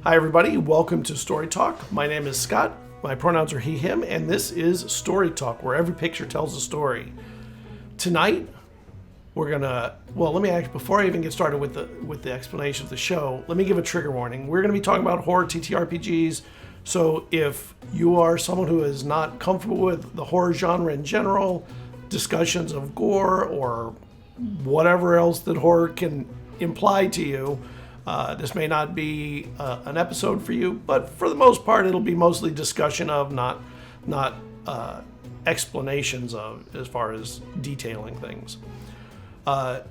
Hi everybody, welcome to Story Talk. My name is Scott, my pronouns are he, him, and this is Story Talk, where every picture tells a story. Tonight, we're gonna, before I even get started with the explanation of the show, let me give a trigger warning. We're gonna be talking about horror TTRPGs, so if you are someone who is not comfortable with the horror genre in general, discussions of gore, or whatever else that horror can imply to you, this may not be an episode for you, but for the most part, it'll be mostly discussion of, not explanations of, as far as detailing things.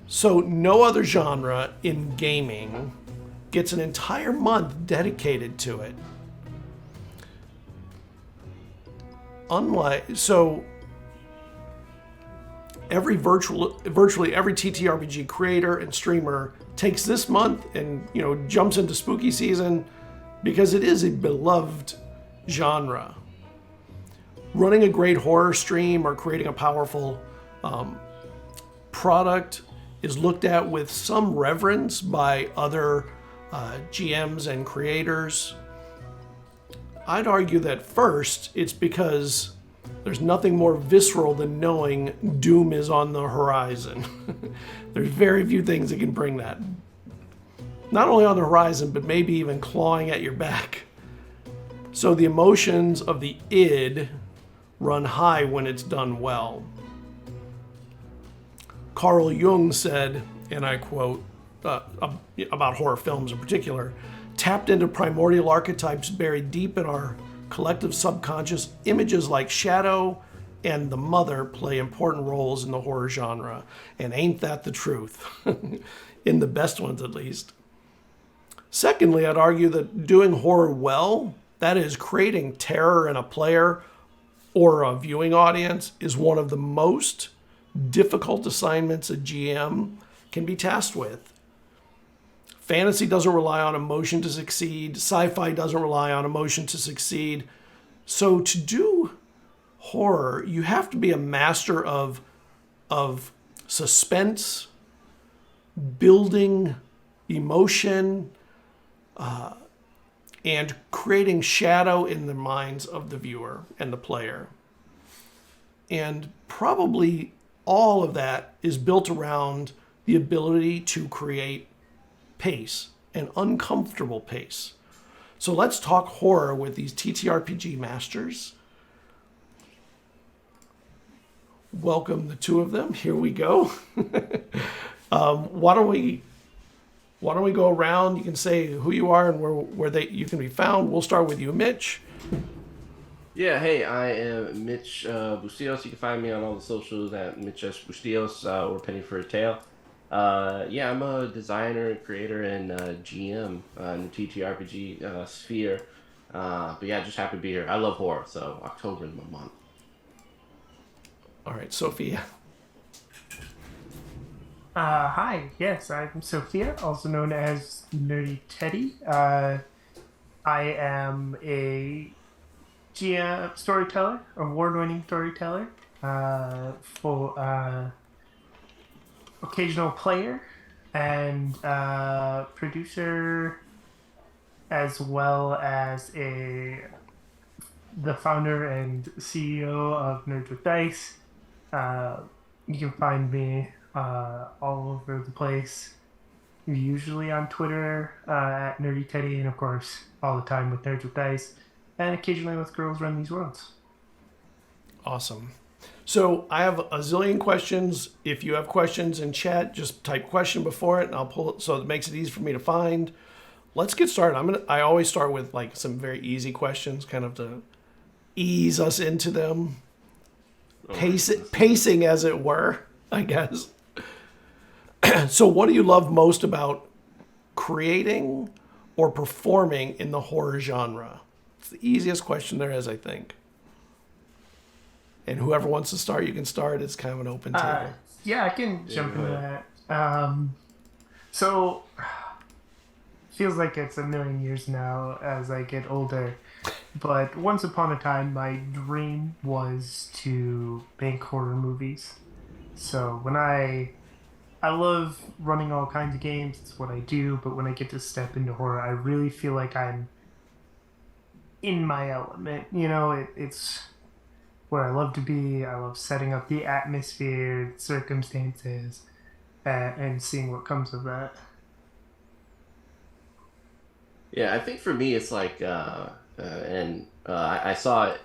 So no other genre in gaming gets an entire month dedicated to it. Virtually every TTRPG creator and streamer takes this month and jumps into spooky season because it is a beloved genre. Running a great horror stream or creating a powerful product is looked at with some reverence by other GMs and creators. I'd argue that first it's because there's nothing more visceral than knowing doom is on the horizon. There's very few things that can bring that. Not only on the horizon, but maybe even clawing at your back. So the emotions of the id run high when it's done well. Carl Jung said, and I quote, about horror films in particular, tapped into primordial archetypes buried deep in our collective subconscious. Images like Shadow and the Mother play important roles in the horror genre. And ain't that the truth? In the best ones, at least. Secondly, I'd argue that doing horror well, that is creating terror in a player or a viewing audience, is one of the most difficult assignments a GM can be tasked with. Fantasy doesn't rely on emotion to succeed. Sci-fi doesn't rely on emotion to succeed. So to do horror, you have to be a master of suspense, building emotion, and creating shadow in the minds of the viewer and the player. And probably all of that is built around the ability to create pace, an uncomfortable pace. So let's talk horror with these TTRPG masters. Welcome the two of them. Here we go. Why don't we go around? You can say who you are and where you can be found. We'll start with you, Mitch. Yeah, hey, I am Mitch Bustillos. You can find me on all the socials at Mitch S. Bustillos or Penny for a Tale. I'm a designer, creator, and GM in the TTRPG sphere. Just happy to be here. I love horror, so October is my month. All right, Sophia. Hi, yes, I'm Sophia, also known as Nerdy Teddy. I am a GM storyteller, award-winning storyteller, for occasional player and producer, as well as the founder and CEO of Nerds with Dice. You can find me all over the place, usually on Twitter at Nerdy Teddy, and of course all the time with Nerds with Dice, and occasionally with Girls Run These Worlds. Awesome. So I have a zillion questions. If you have questions in chat, just type question before it and I'll pull it so it makes it easy for me to find. let's get started. I always start with like some very easy questions, kind of to ease us into them, pacing as it were, I guess. So, what do you love most about creating or performing in the horror genre? It's the easiest question there is, I think. And whoever wants to start, you can start. It's kind of an open table. Yeah, I can jump into that. So, feels like it's a million years now as I get older. But once upon a time, my dream was to make horror movies. So when I love running all kinds of games, it's what I do, but when I get to step into horror, I really feel like I'm in my element. You know, it's where I love to be. I love setting up the atmosphere, circumstances, and seeing what comes of that. Yeah, I think for me it's like, I saw it,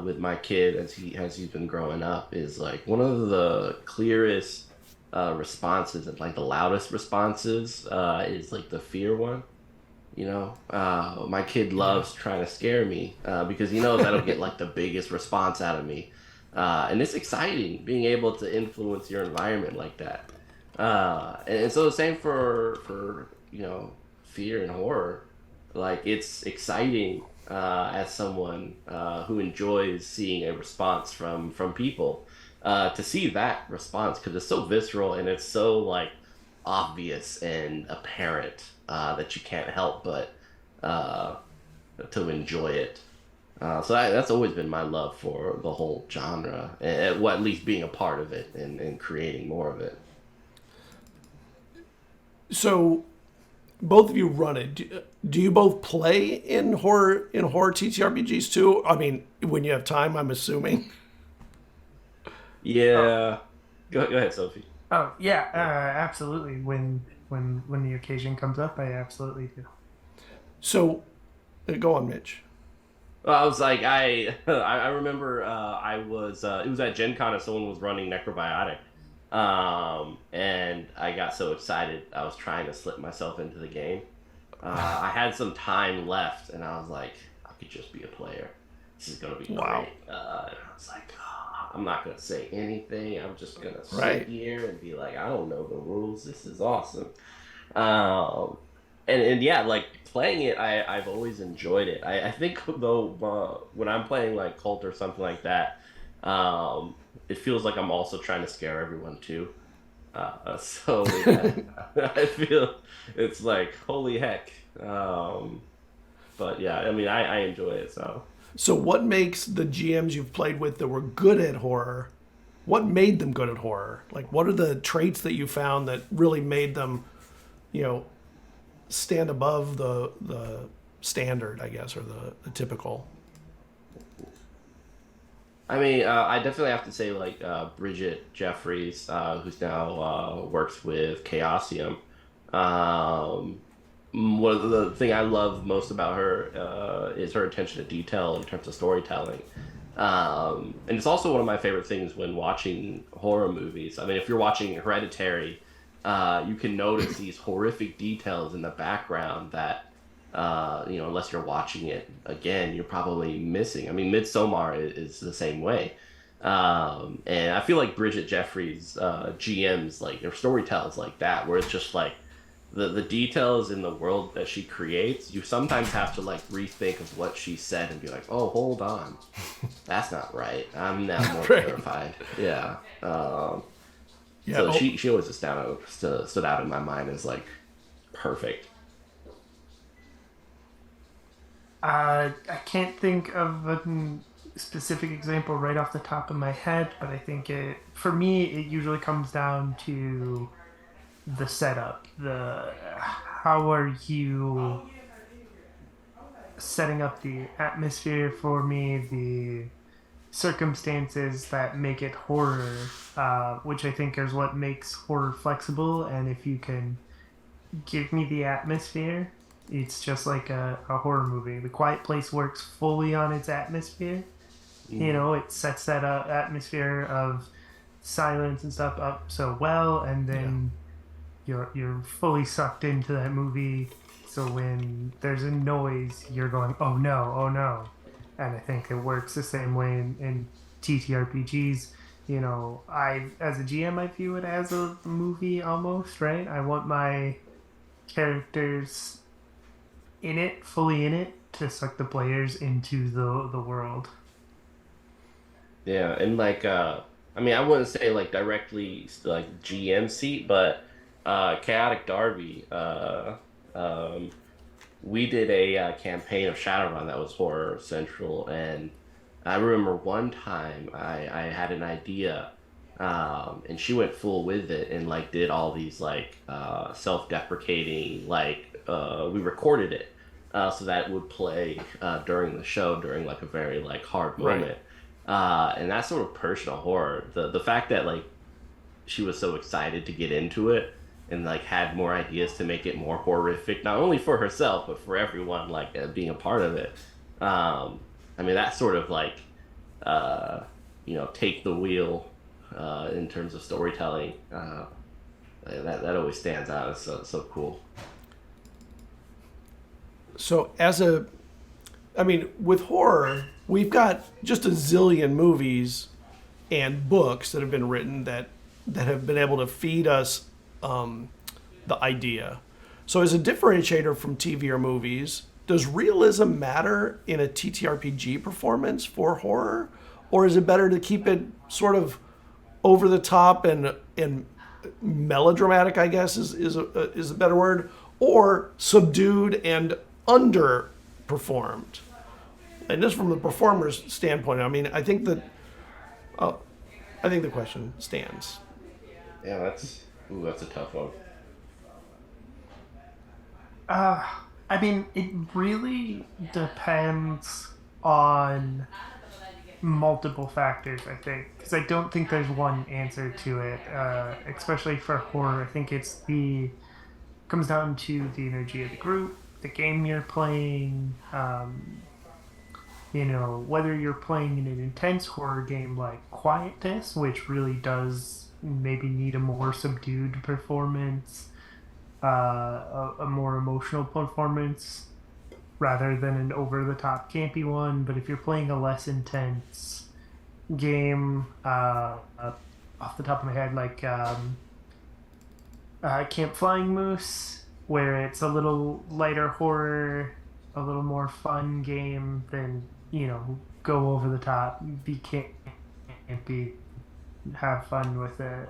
with my kid as he's been growing up, is like one of the clearest responses and like the loudest responses is like the fear one. My kid loves trying to scare me because he knows that'll get like the biggest response out of me, and it's exciting being able to influence your environment like that. And so the same for fear and horror. Like it's exciting as someone who enjoys seeing a response from people to see that response because it's so visceral and it's so like obvious and apparent that you can't help but to enjoy it. So that's always been my love for the whole genre, and well, at least being a part of it and creating more of it. So, both of you run it. Do you both play in horror TTRPGs too? I mean, when you have time, I'm assuming. Yeah. Go ahead, Sophie. Oh yeah, absolutely. When the occasion comes up, I absolutely do. So, go on, Mitch. Well, I was like, I remember it was at Gen Con and someone was running Necrobiotic. And I got so excited, I was trying to slip myself into the game. I had some time left, and I was like, I could just be a player. This is going to be great. And I was like, I'm not going to say anything. I'm just going to sit here and be like, I don't know the rules. This is awesome. And yeah, like playing it, I've always enjoyed it. I think though, when I'm playing like Cult or something like that, it feels like I'm also trying to scare everyone too. So I feel it's like, holy heck. But yeah, I mean, I enjoy it. So what makes the GMs you've played with that were good at horror? What made them good at horror? Like, what are the traits that you found that really made them, stand above the standard, I guess, or the typical? I mean, I definitely have to say, like, Bridget Jeffries, who's now works with Chaosium. One of the thing I love most about her is her attention to detail in terms of storytelling. And it's also one of my favorite things when watching horror movies. I mean, if you're watching Hereditary, you can notice these horrific details in the background that unless you're watching it again, you're probably missing. I mean, Midsommar is the same way. And I feel like Bridget Jeffries' GMs, like, their storytells like that, where it's just like the details in the world that she creates, you sometimes have to like rethink of what she said and be like, oh, hold on. That's not right. I'm now more terrified. Yeah. So she always just stood out in my mind as like perfect. I can't think of a specific example right off the top of my head, but I think for me, it usually comes down to the setup. How are you setting up the atmosphere for me, the circumstances that make it horror, which I think is what makes horror flexible. And if you can give me the atmosphere, it's just like a horror movie. The Quiet Place works fully on its atmosphere. It sets that atmosphere of silence and stuff up so well, and then you're fully sucked into that movie. So when there's a noise, you're going, oh no, oh no. And I think it works the same way in TTRPGs. You know, as a GM, I view it as a movie almost, right? I want my characters fully in it, to suck the players into the world. Yeah, and like I mean, I wouldn't say like directly like GM seat, but Chaotic Derby, um, we did a campaign of Shadowrun that was horror central, and I remember one time I had an idea, and she went full with it and like did all these like self-deprecating like we recorded it so that it would play during the show during like a very like hard Right. moment, and that's sort of personal horror. The fact that like she was so excited to get into it and like had more ideas to make it more horrific, not only for herself but for everyone like being a part of it. I mean, that sort of like take the wheel in terms of storytelling. That always stands out. It's so cool. So with horror, we've got just a zillion movies and books that have been written that have been able to feed us the idea. So as a differentiator from TV or movies, does realism matter in a TTRPG performance for horror? Or is it better to keep it sort of over the top and melodramatic, I guess is a better word, or subdued and underperformed? And just from the performer's standpoint, I mean, I think the question stands. Yeah, that's a tough one. I mean, it really depends on multiple factors, I think, because I don't think there's one answer to it. Especially for horror, I think comes down to the energy of the group, the game you're playing. Whether you're playing in an intense horror game like Quietness, which really does maybe need a more subdued performance, a more emotional performance, rather than an over-the-top campy one. But if you're playing a less intense game, off the top of my head, like Camp Flying Moose, where it's a little lighter horror, a little more fun game, then go over the top, be campy, have fun with it.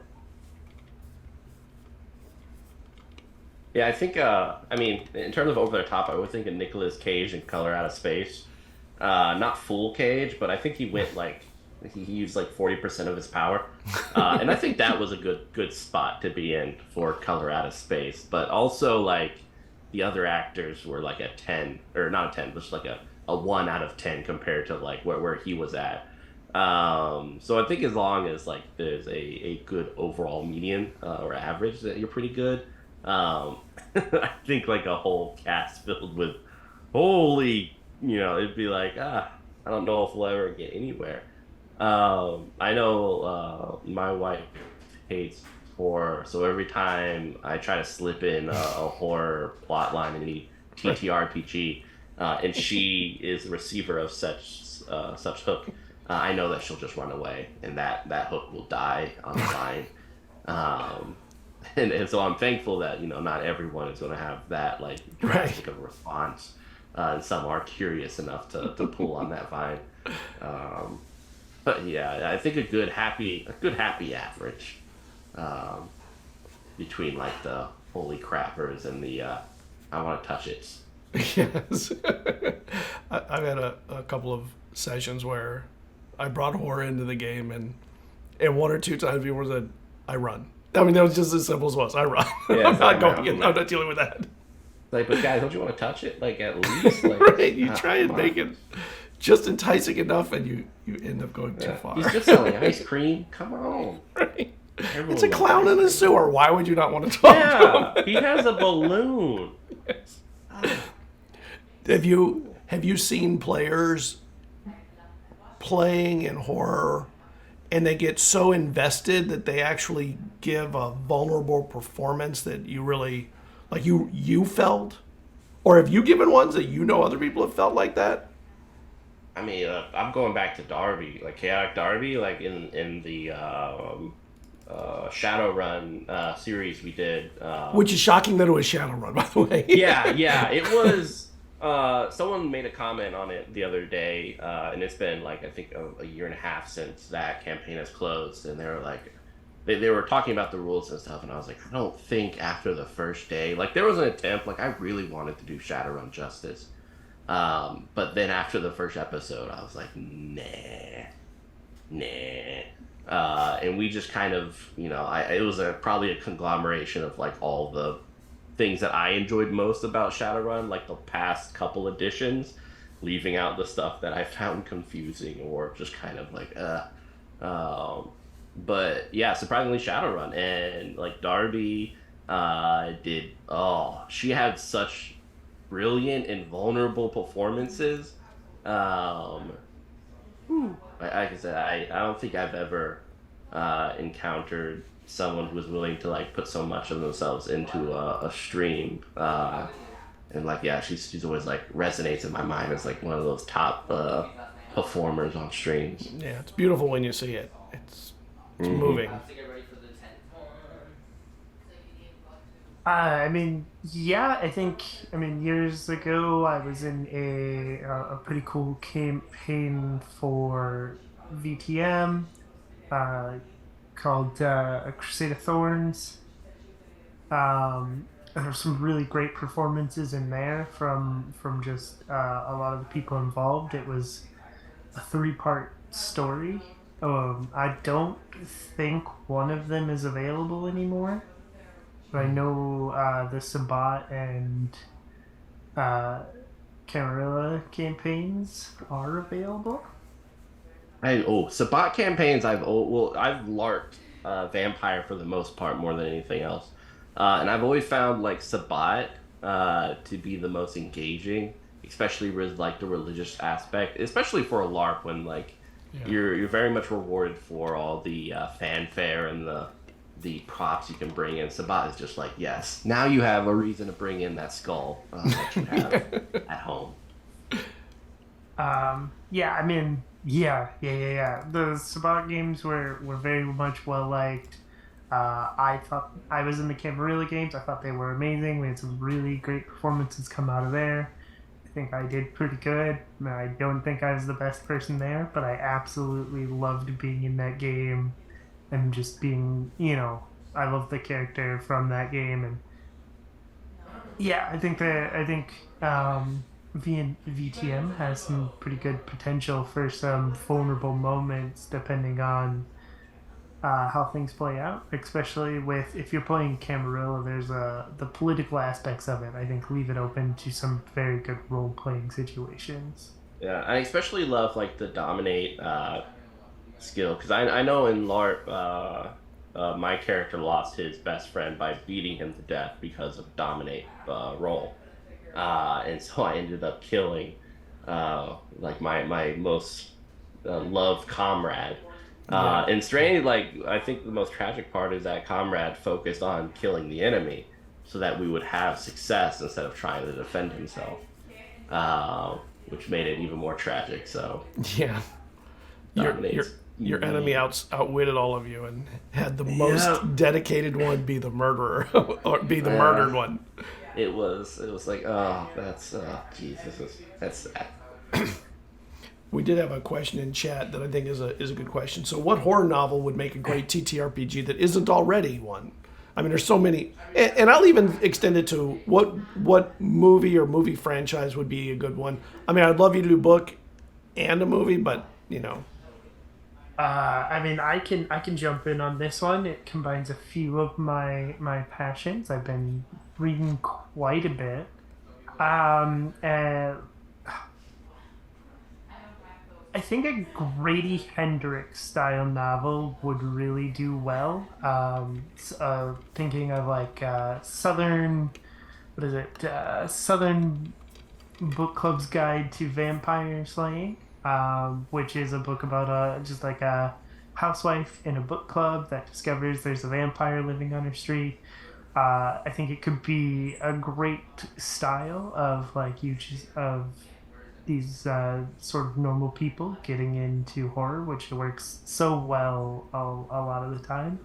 Yeah, I think, I mean, in terms of over the top, I would think of Nicolas Cage in Color Out of Space. Not full Cage, but I think he went he used like 40% of his power. And I think that was a good spot to be in for Color Out of Space. But also, like, the other actors were like a 10, or not a 10, but just like a 1 out of 10 compared to like where he was at. So I think as long as like there's a good overall median or average, that you're pretty good. I think like a whole cast filled with holy, it'd be like, I don't know if we'll ever get anywhere. I know my wife hates horror, so every time I try to slip in a horror plot line in any TTRPG, and she is the receiver of such hook, I know that she'll just run away, and that hook will die on the line. And so I'm thankful that not everyone is going to have that like drastic of a response, and some are curious enough to pull on that vine. But yeah, I think a good happy average between like the holy crappers and the I want to touch it. Yes. I've had a couple of sessions where I brought horror into the game, and one or two times people said, I run. I mean, that was just as simple as it was. I run. Yeah, I'm not going in. I'm not dealing with that. Like, but guys, don't you want to touch it? Like, at least. Like, right. You try and make it just enticing enough, and you end up going too far. He's just selling ice cream. Come on. Right. Everyone It's a clown in a sewer. Why would you not want to talk to him? He has a balloon. Yes. Have you seen players playing in horror and they get so invested that they actually give a vulnerable performance that you really, like, you felt? Or have you given ones that you know other people have felt like that? I mean, I'm going back to Darby, like Chaotic Darby, like in the Shadowrun series we did. Which is shocking that it was Shadowrun, by the way. Yeah, it was. Someone made a comment on it the other day, and it's been like I think a year and a half since that campaign has closed, and they were like, they were talking about the rules and stuff, and I was like, I don't think after the first day, like there was an attempt, like I really wanted to do Shadowrun justice, but then after the first episode, I was like, nah. And we just kind of, it was probably a conglomeration of like all the things that I enjoyed most about Shadowrun, like the past couple editions, leaving out the stuff that I found confusing or just kind of like, but yeah, surprisingly Shadowrun, and like Darby she had such brilliant and vulnerable performances. Like I said, I don't think I've ever encountered someone who was willing to like put so much of themselves into a stream. And like, yeah, she's always like resonates in my mind as like one of those top performers on streams. Yeah, it's beautiful when you see it. It's moving. I mean, yeah, I think, years ago I was in a pretty cool campaign for VTM called A Crusade of Thorns. There were some really great performances in there from just a lot of the people involved. It was a 3-part story. I don't think one of them is available anymore. But I know the Sabat and Camarilla campaigns are available. Sabat campaigns. I've larped Vampire for the most part more than anything else, and I've always found like Sabat to be the most engaging, especially with like the religious aspect, especially for a LARP when like you're very much rewarded for all the fanfare and the props you can bring in. Sabat is just like, yes, now you have a reason to bring in that skull that you have at home. Yeah. The Sabat games were very much well liked. I thought I was in the Camarilla games. I thought they were amazing. We had some really great performances come out of there. I think I did pretty good. I don't think I was the best person there, but I absolutely loved being in that game and just being, I love the character from that game. And yeah, I think VTM has some pretty good potential for some vulnerable moments depending on how things play out, especially with, if you're playing Camarilla, there's the political aspects of it, I think, leave it open to some very good role-playing situations. Yeah, I especially love like the dominate skill, because I know in LARP my character lost his best friend by beating him to death because of dominate role, and so I ended up killing like my most loved comrade. And strangely, like I think the most tragic part is that comrade focused on killing the enemy so that we would have success instead of trying to defend himself, which made it even more tragic. So yeah, your enemy outwitted all of you and had the most dedicated one be the murderer or be the murdered one. It was like, oh, that's Jesus, that's sad. We did have a question in chat that I think is a good question. So what horror novel would make a great TTRPG that isn't already one? I mean, there's so many, and I'll even extend it to what movie or movie franchise would be a good one. I mean, I'd love you to do book and a movie, but I can jump in on this one. It combines a few of my passions. I've been reading quite a bit. I think a Grady Hendrix style novel would really do well. Thinking of like Southern Book Club's Guide to Vampire Slaying, which is a book about just like a housewife in a book club that discovers there's a vampire living on her street. I think it could be a great style of like of these sort of normal people getting into horror, which works so well a lot of the time.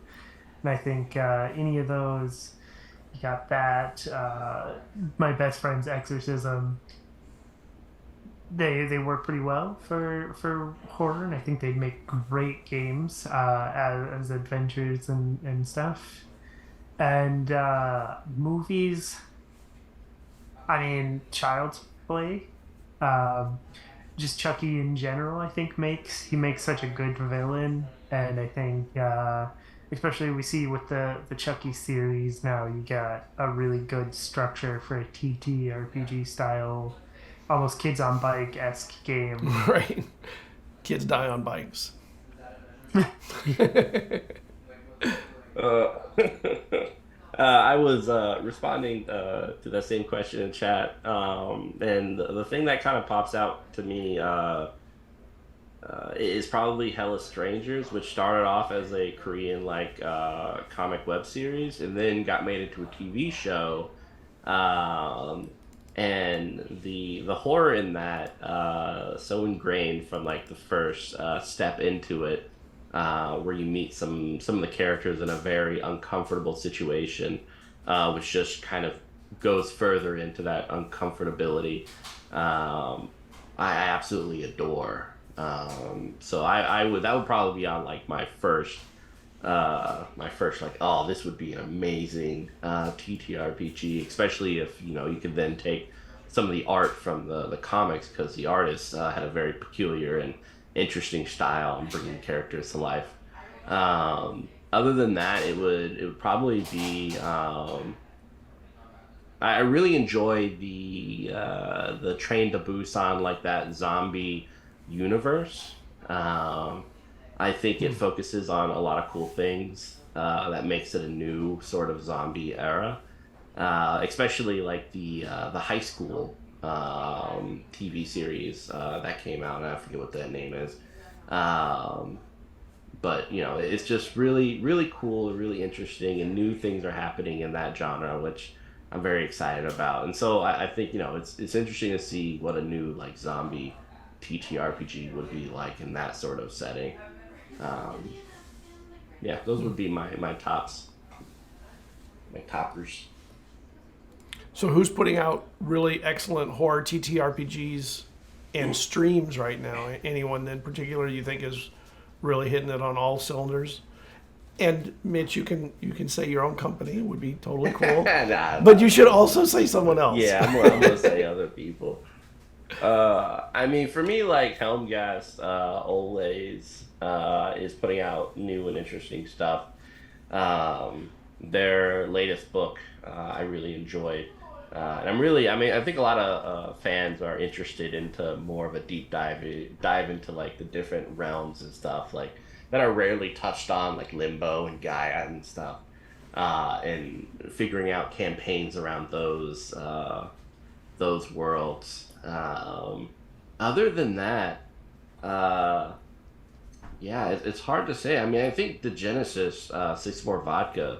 And I think any of those, you got that. My best friend's exorcism. They work pretty well for horror, and I think they'd make great games as adventures and stuff. And movies. I mean, Child's Play. Um, just Chucky in general, I think he makes such a good villain, and I think especially we see with the Chucky series now, you got a really good structure for a TTRPG style, almost kids on bike esque game. Right. Kids die on bikes. I was responding to that same question in chat, and the thing that kind of pops out to me is probably Hella Strangers, which started off as a Korean comic web series, and then got made into a TV show. And the horror in that so ingrained from like the first step into it, where you meet some of the characters in a very uncomfortable situation, which just kind of goes further into that uncomfortability. I absolutely adore. So that would probably be on like my first like, oh, this would be an amazing TTRPG, especially if you could then take some of the art from the comics, because the artist had a very peculiar and interesting style in bringing characters to life. Other than that, it would probably be. I really enjoy the Train to Busan, like that zombie universe. I think it focuses on a lot of cool things that makes it a new sort of zombie era, especially like the high school TV series that came out, and I forget what that name is. But it's just really, really cool, really interesting, and new things are happening in that genre, which I'm very excited about. And so I think it's interesting to see what a new like zombie TTRPG would be like in that sort of setting. Yeah, those would be my tops, my toppers. So who's putting out really excellent horror TTRPGs and streams right now? Anyone in particular you think is really hitting it on all cylinders? And Mitch, you can say your own company, would be totally cool. Nah, but you should also say someone else. Yeah, I'm gonna say other people. I mean, for me, like Helmgast, Olays, is putting out new and interesting stuff. Their latest book, I really enjoyed. And I think a lot of fans are interested into more of a deep dive into like the different realms and stuff like that are rarely touched on, like Limbo and Gaia and stuff, and figuring out campaigns around those worlds. Other than that, yeah, it's hard to say. I mean, I think the Genesis 6 More Vodka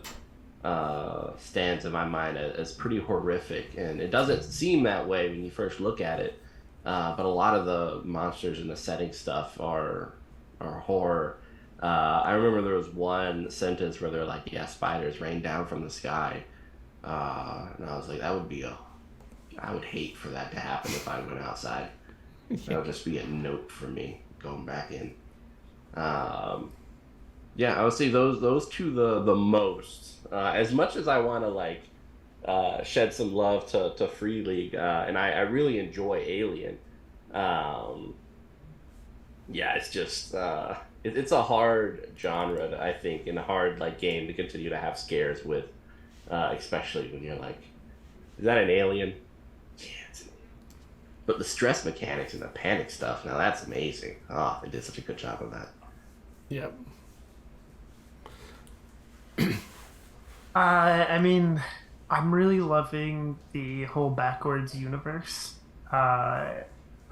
stands in my mind as pretty horrific, and it doesn't seem that way when you first look at it. But a lot of the monsters and the setting stuff are horror. I remember there was one sentence where they're like, "Yeah, spiders rain down from the sky," and I was like, I would hate for that to happen if I went outside. That would just be a note for me going back in. Yeah, I would say those two the most. As much as I want to like shed some love to Free League, and I really enjoy Alien. Yeah, it's just it's a hard genre, I think, and a hard like game to continue to have scares with, especially when you're like, is that an alien? Yeah, but the stress mechanics and the panic stuff, now that's amazing. Oh, they did such a good job of that. Yep. I mean, I'm really loving the whole backwards universe. I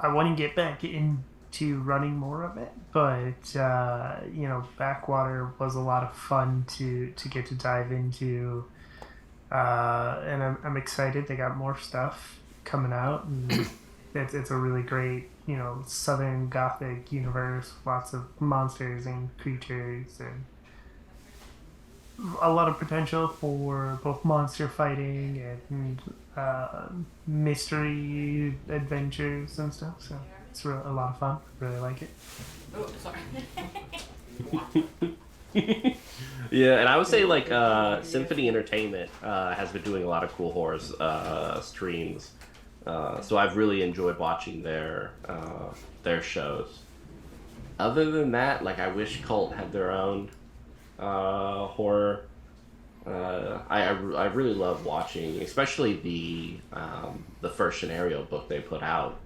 want to get back into running more of it, but Backwater was a lot of fun to get to dive into. And I'm excited. They got more stuff coming out, and it's a really great, Southern Gothic universe. Lots of monsters and creatures, and a lot of potential for both monster fighting and mystery adventures and stuff. So it's a lot of fun. Really like it. Oh, sorry. Yeah, and I would say like Symphony Entertainment has been doing a lot of cool horror streams, so I've really enjoyed watching their shows. Other than that, like I wish Cult had their own horror. I really love watching, especially the first scenario book they put out,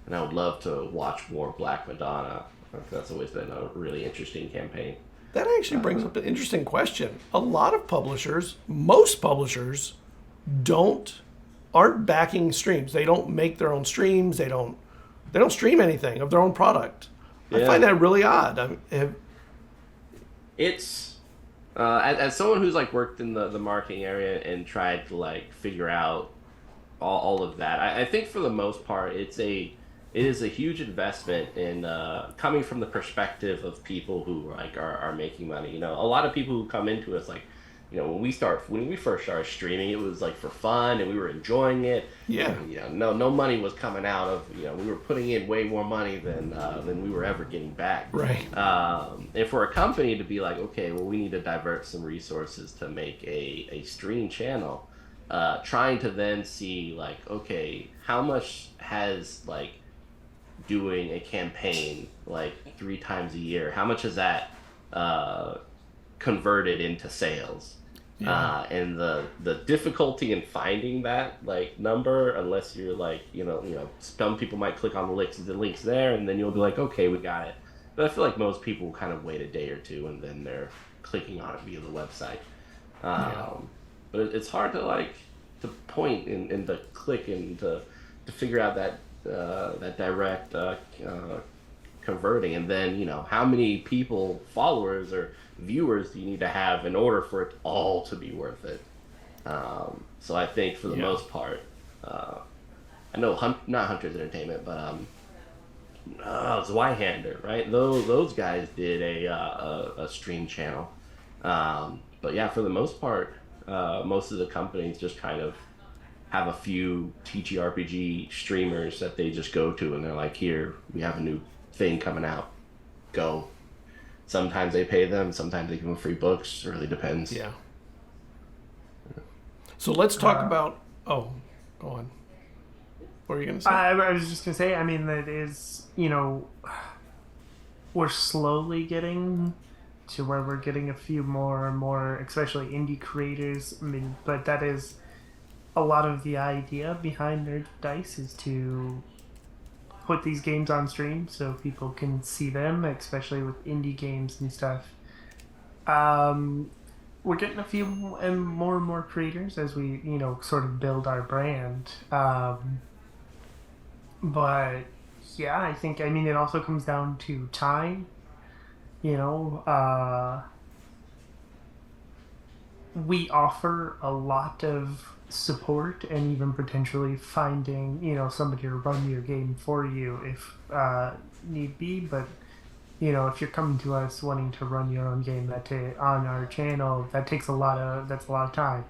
and I would love to watch more Black Madonna. That's always been a really interesting campaign. That actually brings up an interesting question. A lot of publishers, most publishers, aren't backing streams. They don't make their own streams. They don't stream anything of their own product. Yeah. I find that really odd. It's as someone who's like worked in the marketing area and tried to like figure out all of that. I think for the most part, it is a huge investment in coming from the perspective of people who like are making money. A lot of people who come into us like, when we first started streaming, it was like for fun and we were enjoying it. Yeah. And, no money was coming out of. We were putting in way more money than we were ever getting back. Right. And for a company to be like, okay, well, we need to divert some resources to make a stream channel, trying to then see like, okay, how much has like doing a campaign like 3 times a year, how much is that converted into sales? Yeah. And the difficulty in finding that like number, unless you're like some people might click on the links there and then you'll be like, okay, we got it. But I feel like most people kind of wait a day or two and then they're clicking on it via the website. But it's hard to point and to click and to figure out that direct converting, and then how many people, followers or viewers do you need to have in order for it all to be worth it? So I think for the most part, I know not Hunter's Entertainment, but Zweihander, right? Those guys did a stream channel, but yeah, for the most part, most of the companies just kind of have a few TTRPG streamers that they just go to and they're like, here, we have a new thing coming out, go. Sometimes they pay them, sometimes they give them free books, it really depends. Yeah. So let's talk about, go on. What were you going to say? I was just going to say, that is, we're slowly getting to where we're getting a few more and more, especially indie creators. But that is a lot of the idea behind Nerd Dice, is to put these games on stream so people can see them, especially with indie games and stuff. We're getting a few and more creators as we, sort of build our brand. But yeah, I think, it also comes down to time. We offer a lot of support and even potentially finding somebody to run your game for you if need be, but if you're coming to us wanting to run your own game on our channel, that's a lot of time.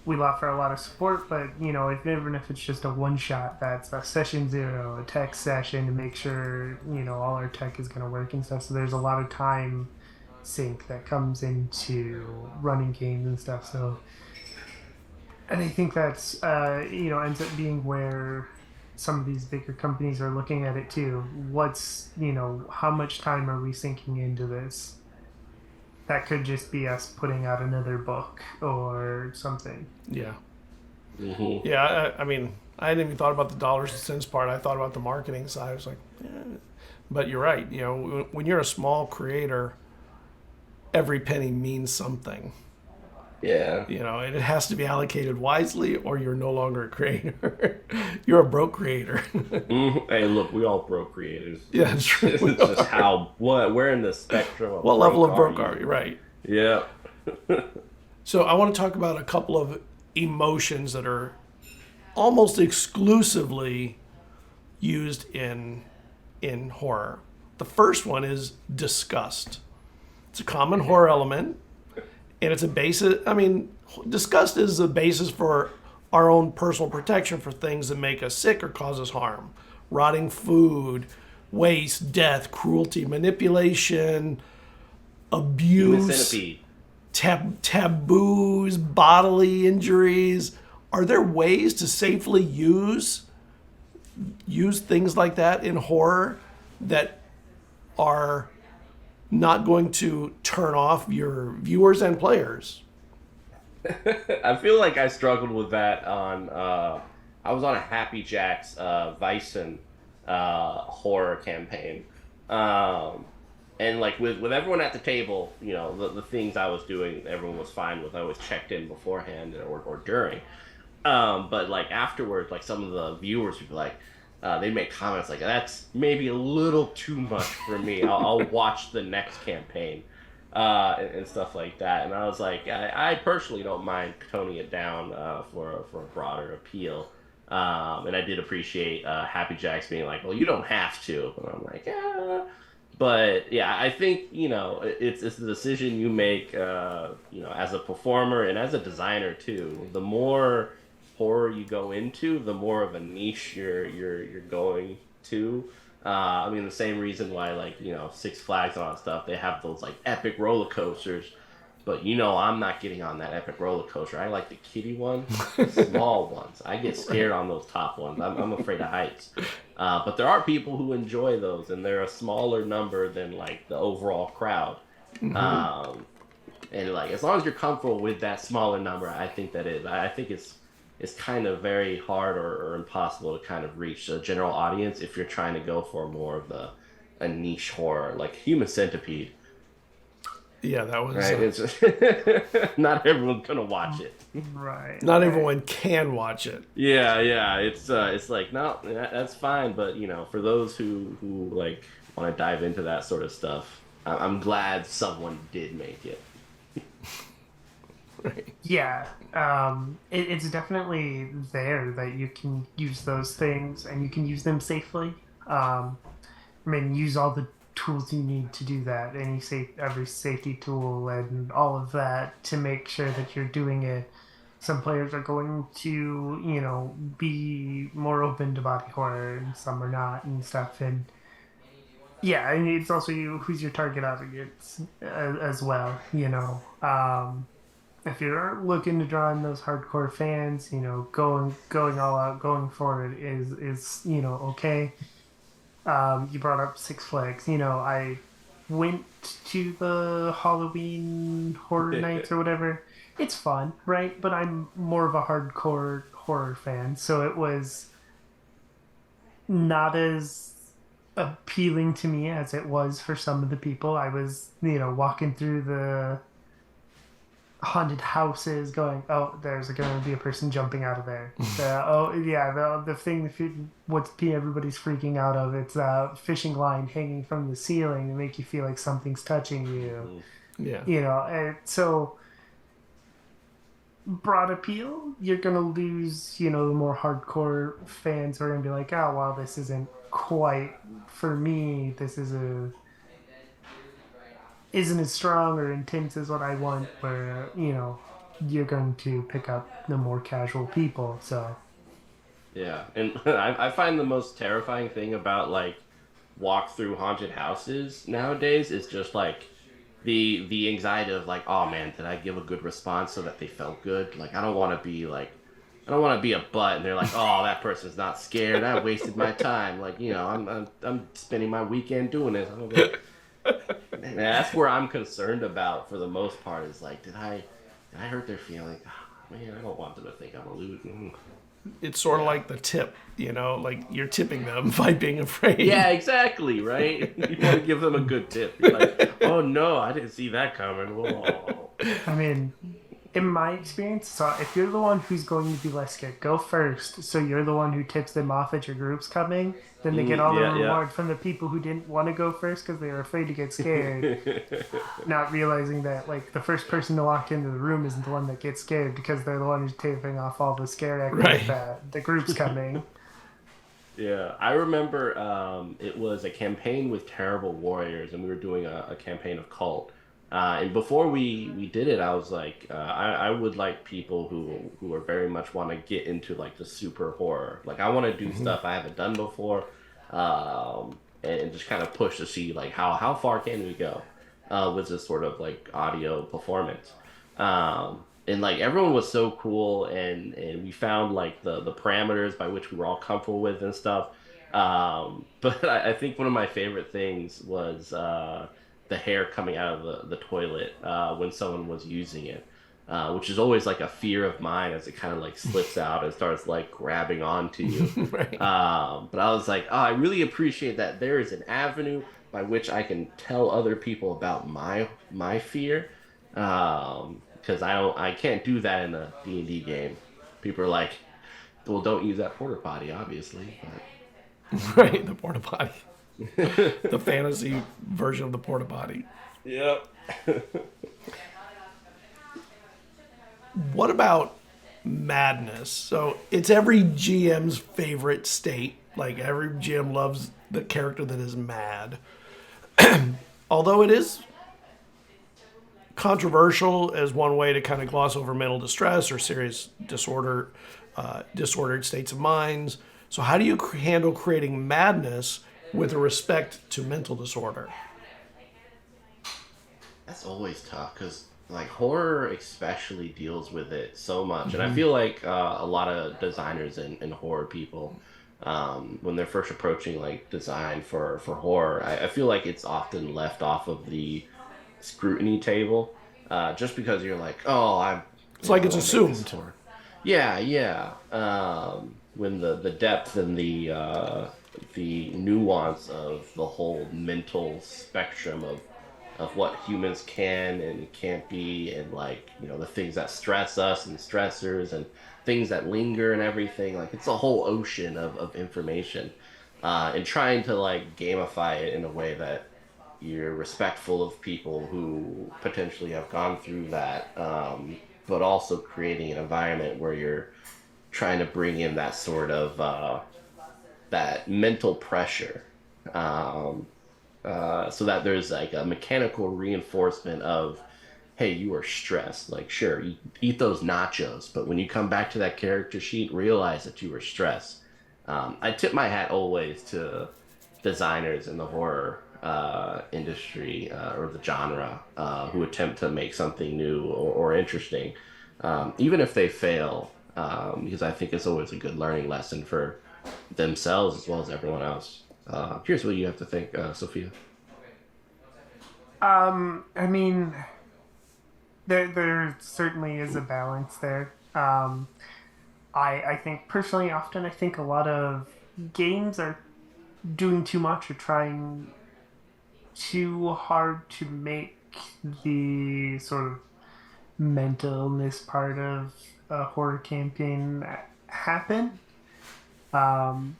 We offer a lot of support, but even if it's just a one shot, that's a session 0, a tech session to make sure all our tech is going to work and stuff. So there's a lot of time sink that comes into running games and stuff. So, and I think that's ends up being where some of these bigger companies are looking at it too. What's how much time are we sinking into this? That could just be us putting out another book or something. Yeah. Mm-hmm. Yeah, I hadn't even thought about the dollars and cents part. I thought about the marketing side. I was like, but you're right. When you're a small creator, every penny means something. Yeah. And it has to be allocated wisely or you're no longer a creator. You're a broke creator. Mm-hmm. Hey, look, we all broke creators. Yeah, that's true. It's just we're in the spectrum of what level of broke are you? Right. Yeah. So I want to talk about a couple of emotions that are almost exclusively used in horror. The first one is disgust. It's a common horror element, and it's a basis. I mean, disgust is a basis for our own personal protection for things that make us sick or cause us harm. Rotting food, waste, death, cruelty, manipulation, Human abuse, centipede. taboos, bodily injuries. Are there ways to safely use things like that in horror that are not going to turn off your viewers and players? I feel like I struggled with that on. I was on a Happy Jack's Vicen horror campaign, and like with everyone at the table, you know, the things I was doing, everyone was fine with. I always checked in beforehand or during. But like afterwards, like some of the viewers would be like, they make comments like, "That's maybe a little too much for me. I'll watch the next campaign." And stuff like that. And I was like, I personally don't mind toning it down for a broader appeal. And I did appreciate Happy Jacks being like, well, you don't have to. And I'm like, yeah. But yeah, I think, you know, it's the decision you make, you know, as a performer and as a designer too. The more horror you go into, the more of a niche you're going to. I mean, the same reason why, like, you know, Six Flags and all that stuff, they have those, like, epic roller coasters. But, you know, I'm not getting on that epic roller coaster. I like the kiddie ones, small ones. I get scared on those top ones. I'm afraid of heights. But there are people who enjoy those, and they're a smaller number than, like, the overall crowd. And, like, as long as you're comfortable with that smaller number, I think that is. I think it's kind of very hard or impossible to kind of reach a general audience if you're trying to go for more of a niche horror, like Human Centipede. Yeah, that was... Right? It's not everyone's going to watch it. Right. Not everyone can watch it. Yeah. It's like, no, that's fine. But, you know, for those who like, want to dive into that sort of stuff, I'm glad someone did make it. Right. Yeah, it's definitely there that you can use those things and you can use them safely. I mean, use all the tools you need to do that. Every safety tool and all of that to make sure that you're doing it. Some players are going to, you know, be more open to body horror, and some are not, and stuff. And yeah, and it's also who's your target audience as well. You know. If you're looking to draw in those hardcore fans, you know, going all out, going for it is you know, okay. You brought up Six Flags. You know, I went to the Halloween Horror Nights or whatever. It's fun, right? But I'm more of a hardcore horror fan, so it was not as appealing to me as it was for some of the people. I was, you know, walking through the haunted houses going, oh, there's going to be a person jumping out of there. The thing what everybody's freaking out of, it's a fishing line hanging from the ceiling to make you feel like something's touching you. Yeah. You know, and so broad appeal, you're going to lose, you know, the more hardcore fans who are going to be like, oh, well, this isn't quite for me. This isn't as strong or intense as what I want, where, you know, you're going to pick up the more casual people, so. Yeah, and I find the most terrifying thing about, like, walk through haunted houses nowadays is just, like, the anxiety of, like, oh, man, did I give a good response so that they felt good? Like, I don't want to be a butt, and they're like, oh, that person's not scared, I wasted my time. Like, you know, I'm spending my weekend doing this. I'm gonna and that's where I'm concerned about for the most part, is like, did I hurt their feelings? Oh, man, I don't want them to think I'm a loser. It's sort of like the tip, you know, like you're tipping them by being afraid. Yeah, exactly, right? You want to give them a good tip. You're like, oh no, I didn't see that coming. Whoa. I mean, in my experience, so if you're the one who's going to be less scared, go first. So you're the one who tips them off that your group's coming. Then they get all the Yeah, yeah. reward from the people who didn't want to go first because they were afraid to get scared, not realizing that like the first person to walk into the room isn't the one that gets scared because they're the one who's tipping off all the scare actors Right. that the group's coming. Yeah, I remember it was a campaign with Terrible Warriors, and we were doing a campaign of Cult. And before we did it, I was like, I would like people who are very much want to get into like the super horror. Like I want to do stuff I haven't done before, and just kind of push to see like how far can we go with this sort of like audio performance. And like everyone was so cool, and we found like the parameters by which we were all comfortable with and stuff. But I think one of my favorite things was the hair coming out of the toilet when someone was using it, which is always like a fear of mine as it kind of like slips out and starts like grabbing onto you. Right. But I was like, oh, I really appreciate that there is an avenue by which I can tell other people about my fear. Because I can't do that in a D&D game. People are like, well, don't use that porta potty, obviously. Right. The porta potty. The fantasy version of the porta potty. Yep. What about madness? So it's every GM's favorite state. Like every GM loves the character that is mad. Although it is controversial as one way to kind of gloss over mental distress or serious disordered states of minds. So how do you handle creating madness with respect to mental disorder? That's always tough because like horror especially deals with it so much, and I feel like a lot of designers and horror people, when they're first approaching like design for horror, I feel like it's often left off of the scrutiny table, just because you're like, oh, It's like I it's want to make this assumed. horror. Yeah, yeah. When the depth and the nuance of the whole mental spectrum of what humans can and can't be, and like the things that stress us and stressors and things that linger and everything. Like it's a whole ocean of information, and trying to like gamify it in a way that you're respectful of people who potentially have gone through that, but also creating an environment where you're trying to bring in that sort of that mental pressure, um, so that there's like a mechanical reinforcement of, hey, you are stressed. Like, sure, you eat those nachos, but when you come back to that character sheet, realize that you were stressed. I tip my hat always to designers in the horror industry, or the genre, who attempt to make something new or interesting, even if they fail, because I think it's always a good learning lesson for themselves as well as everyone else. Here's what you have to think, Sophia. I mean, there certainly is a balance there. I think personally, often I think a lot of games are doing too much or trying too hard to make the sort of mental illness part of a horror campaign happen. Um,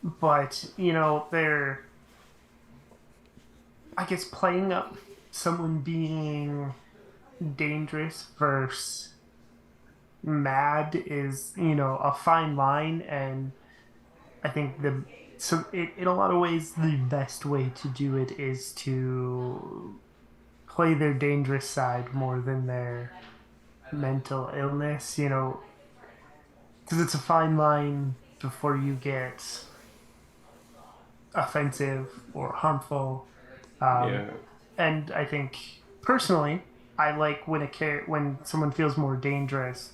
but they're, I guess, playing up someone being dangerous versus mad is a fine line, and I think in a lot of ways the best way to do it is to play their dangerous side more than their mental illness, because it's a fine line before you get offensive or harmful. Um, Yeah. and I think personally, I like when when someone feels more dangerous,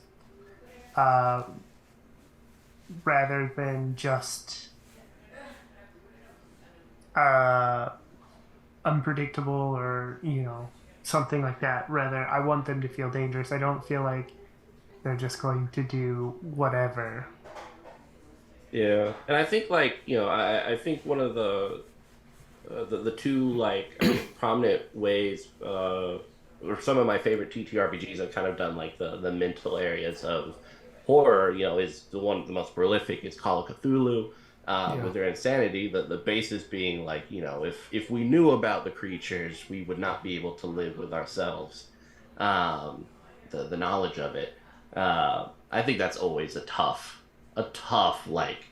uh, rather than just uh, unpredictable or something like that. Rather, I want them to feel dangerous. I don't feel like they're just going to do whatever. Yeah, and I think like I think one of the two like prominent ways, or some of my favorite TTRPGs I've kind of done like the mental areas of horror, is the one of the most prolific is Call of Cthulhu. Yeah. With their insanity, the basis being like, if we knew about the creatures, we would not be able to live with ourselves. The knowledge of it. I think that's always a tough like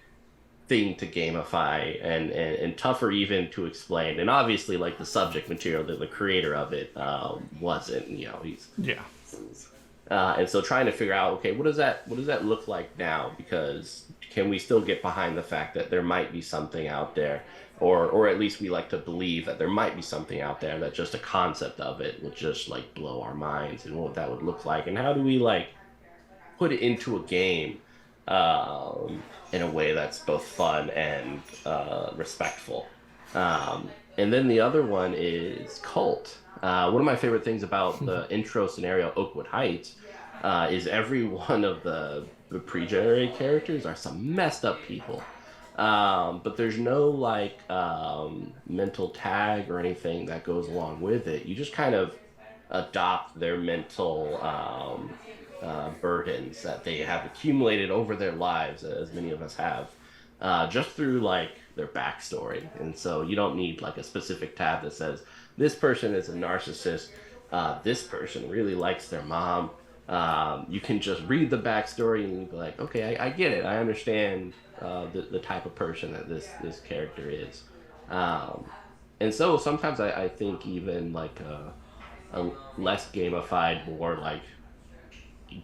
thing to gamify and tougher even to explain. And obviously, like the subject material, the creator of it wasn't. He's Yeah. and so trying to figure out, okay, what does that look like now? Because can we still get behind the fact that there might be something out there, or at least we like to believe that there might be something out there, that just a concept of it would just like blow our minds, and what that would look like, and how do we like put it into a game in a way that's both fun and respectful. And then the other one is Cult. One of my favorite things about the intro scenario, Oakwood Heights, is every one of the pre-generated characters are some messed up people. But there's no like mental tag or anything that goes along with it. You just kind of adopt their mental burdens that they have accumulated over their lives, as many of us have, just through like their backstory. And so you don't need like a specific tab that says this person is a narcissist, this person really likes their mom. You can just read the backstory and be like, okay, I get it. I understand the type of person that this character is. And so sometimes I think even like a less gamified, more like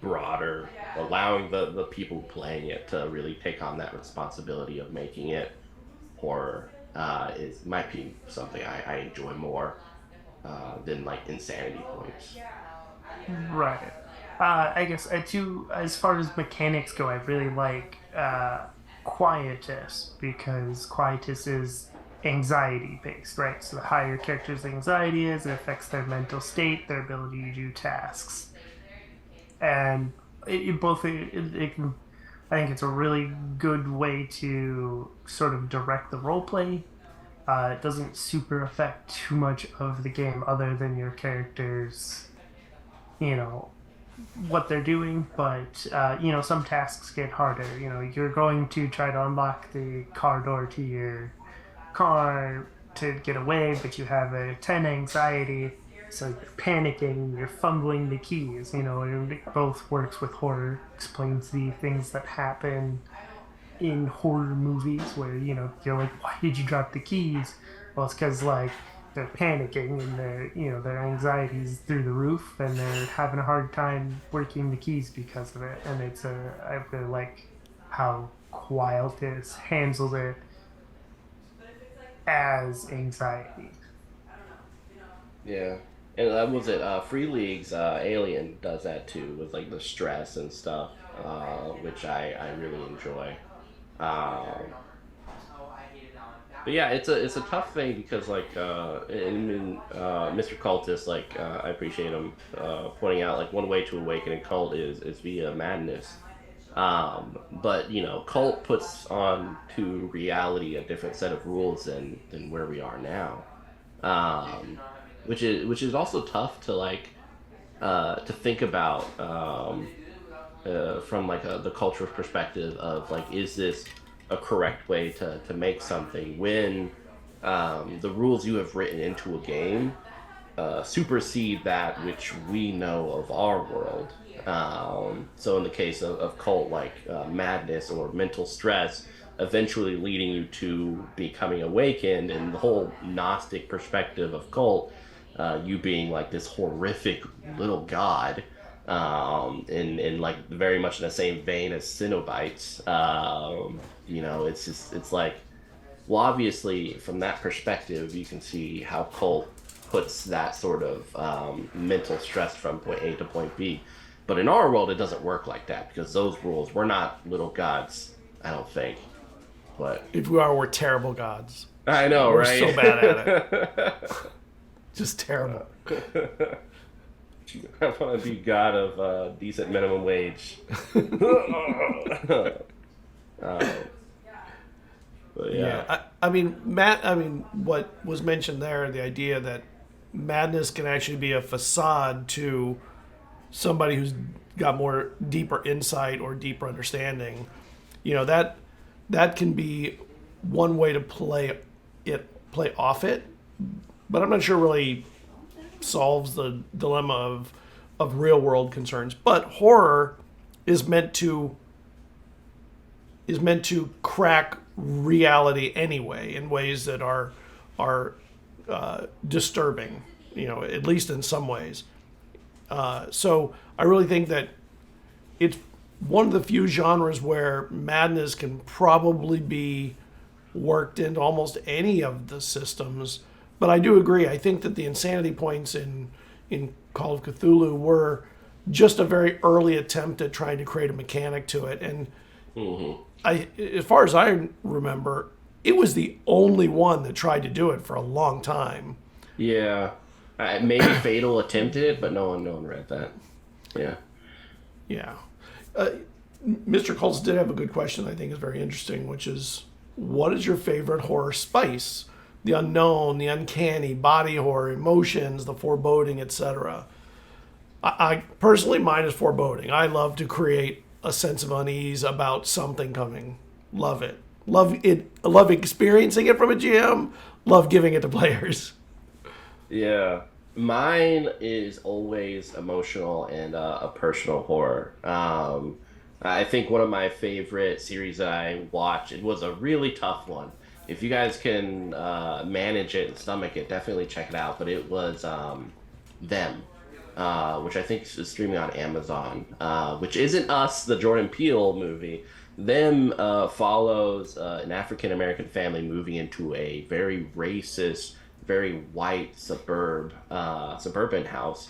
broader, allowing the people playing it to really take on that responsibility of making it horror might be something I enjoy more than like insanity points. Right. I guess as far as mechanics go, I really like Quietus, because Quietus is anxiety based, right? So the higher your character's anxiety is, it affects their mental state, their ability to do tasks. And it can, I think it's a really good way to sort of direct the role play. It doesn't super affect too much of the game other than your characters, what they're doing. But some tasks get harder. You're going to try to unlock the car door to your car to get away, but you have a 10 anxiety, so you're panicking, you're fumbling the keys. And it both works with horror, explains the things that happen in horror movies where you're like, why did you drop the keys? Well, it's because like they're panicking and their anxiety's through the roof, and they're having a hard time working the keys because of it. And I really like how Quietus handles it as anxiety. Yeah. And that was it. Free League's Alien does that too, with like the stress and stuff, which I really enjoy. Um, but yeah, it's a tough thing because like Mr. Cultist, like I appreciate him pointing out like one way to awaken a cult is via madness. But cult puts on to reality a different set of rules than where we are now. Um, which is also tough to like to think about from like the cultural perspective of like, is this a correct way to make something when the rules you have written into a game supersede that which we know of our world. So in the case of cult, like madness or mental stress, eventually leading you to becoming awakened, and the whole Gnostic perspective of cult, you being like this horrific little god, in like very much in the same vein as Cenobites. It's like, well, obviously from that perspective, you can see how cult puts that sort of mental stress from point A to point B. But in our world, it doesn't work like that because those rules, we're not little gods, I don't think. But if we are, we're terrible gods. I know, we're right? So bad at it. Just terrible. I want to be god of decent minimum wage. But yeah. I mean, Matt. I mean, what was mentioned there, the idea that madness can actually be a facade to somebody who's got more deeper insight or deeper understanding. That can be one way to play off it, but I'm not sure really solves the dilemma of real world concerns. But horror is meant to crack reality anyway in ways that are disturbing, at least in some ways. So I really think that it's one of the few genres where madness can probably be worked into almost any of the systems. But I do agree. I think that the insanity points in Call of Cthulhu were just a very early attempt at trying to create a mechanic to it. And as far as I remember, it was the only one that tried to do it for a long time. Yeah. Maybe Fatal attempted it, but no one read that. Yeah. Yeah. Mr. Colts did have a good question I think is very interesting, which is, what is your favorite horror spice? The unknown, the uncanny, body horror, emotions, the foreboding, etc. I personally, mine is foreboding. I love to create a sense of unease about something coming. Love it. Love it. Love experiencing it from a GM. Love giving it to players. Yeah. Mine is always emotional and a personal horror. I think one of my favorite series that I watched, it was a really tough one. If you guys can manage it and stomach it, definitely check it out. But it was Them, which I think is streaming on Amazon, which isn't Us, the Jordan Peele movie. Them follows an African-American family moving into a very racist, very white suburban house,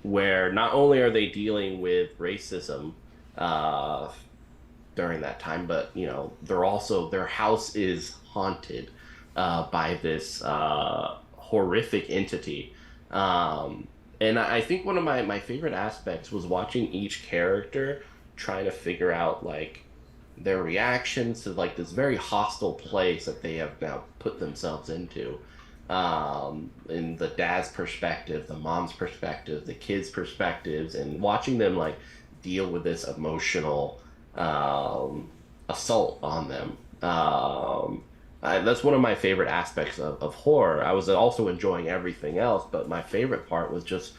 where not only are they dealing with racism during that time, but their house is haunted by this horrific entity. And I think one of my favorite aspects was watching each character trying to figure out like their reactions to like this very hostile place that they have now put themselves into. In the dad's perspective, the mom's perspective, the kids' perspectives, and watching them like deal with this emotional assault on them. That's one of my favorite aspects of horror. I was also enjoying everything else, but my favorite part was just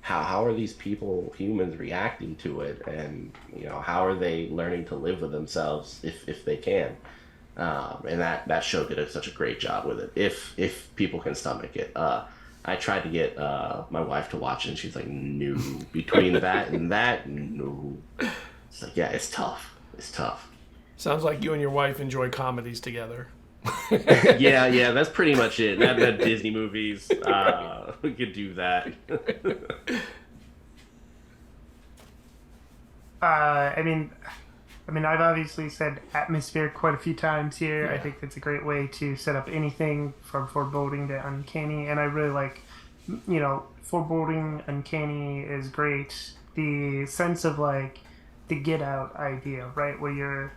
how are these humans reacting to it, and how are they learning to live with themselves if they can. And that show did such a great job with it. If people can stomach it, I tried to get my wife to watch it, and she's like, "No." Between that and that, no. It's like, yeah, it's tough. It's tough. Sounds like you and your wife enjoy comedies together. yeah, that's pretty much it. That Disney movies, we could do that. I mean, I've obviously said atmosphere quite a few times here. Yeah. I think that's a great way to set up anything from foreboding to uncanny, and I really like, foreboding, uncanny is great. The sense of like the get out idea, right, where you're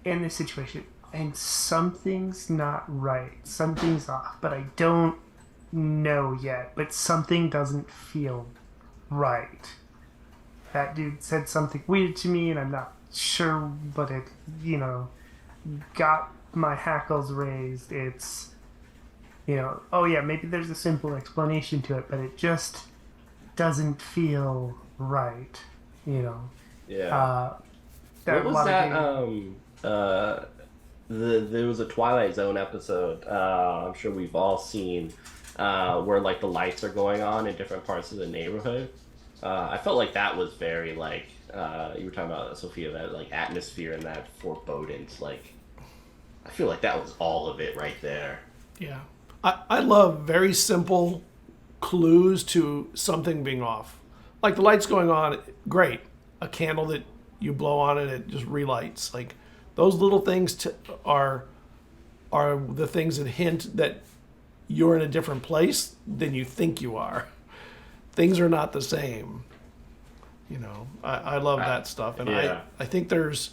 in this situation and something's not right, something's off, but I don't know yet, but something doesn't feel right. That dude said something weird to me and I'm not sure, but it, got my hackles raised. It's, oh yeah, maybe there's a simple explanation to it, but it just doesn't feel right, Yeah. What was that? There was a Twilight Zone episode. I'm sure we've all seen where like the lights are going on in different parts of the neighborhood. I felt like that was very like you were talking about, Sophia, that like atmosphere and that forebodings. Like, I feel like that was all of it right there. Yeah. I love very simple clues to something being off. Like the lights going on, great. A candle that you blow on it just relights. Like those little things are the things that hint that you're in a different place than you think you are. Things are not the same. I love that stuff. And yeah. I think those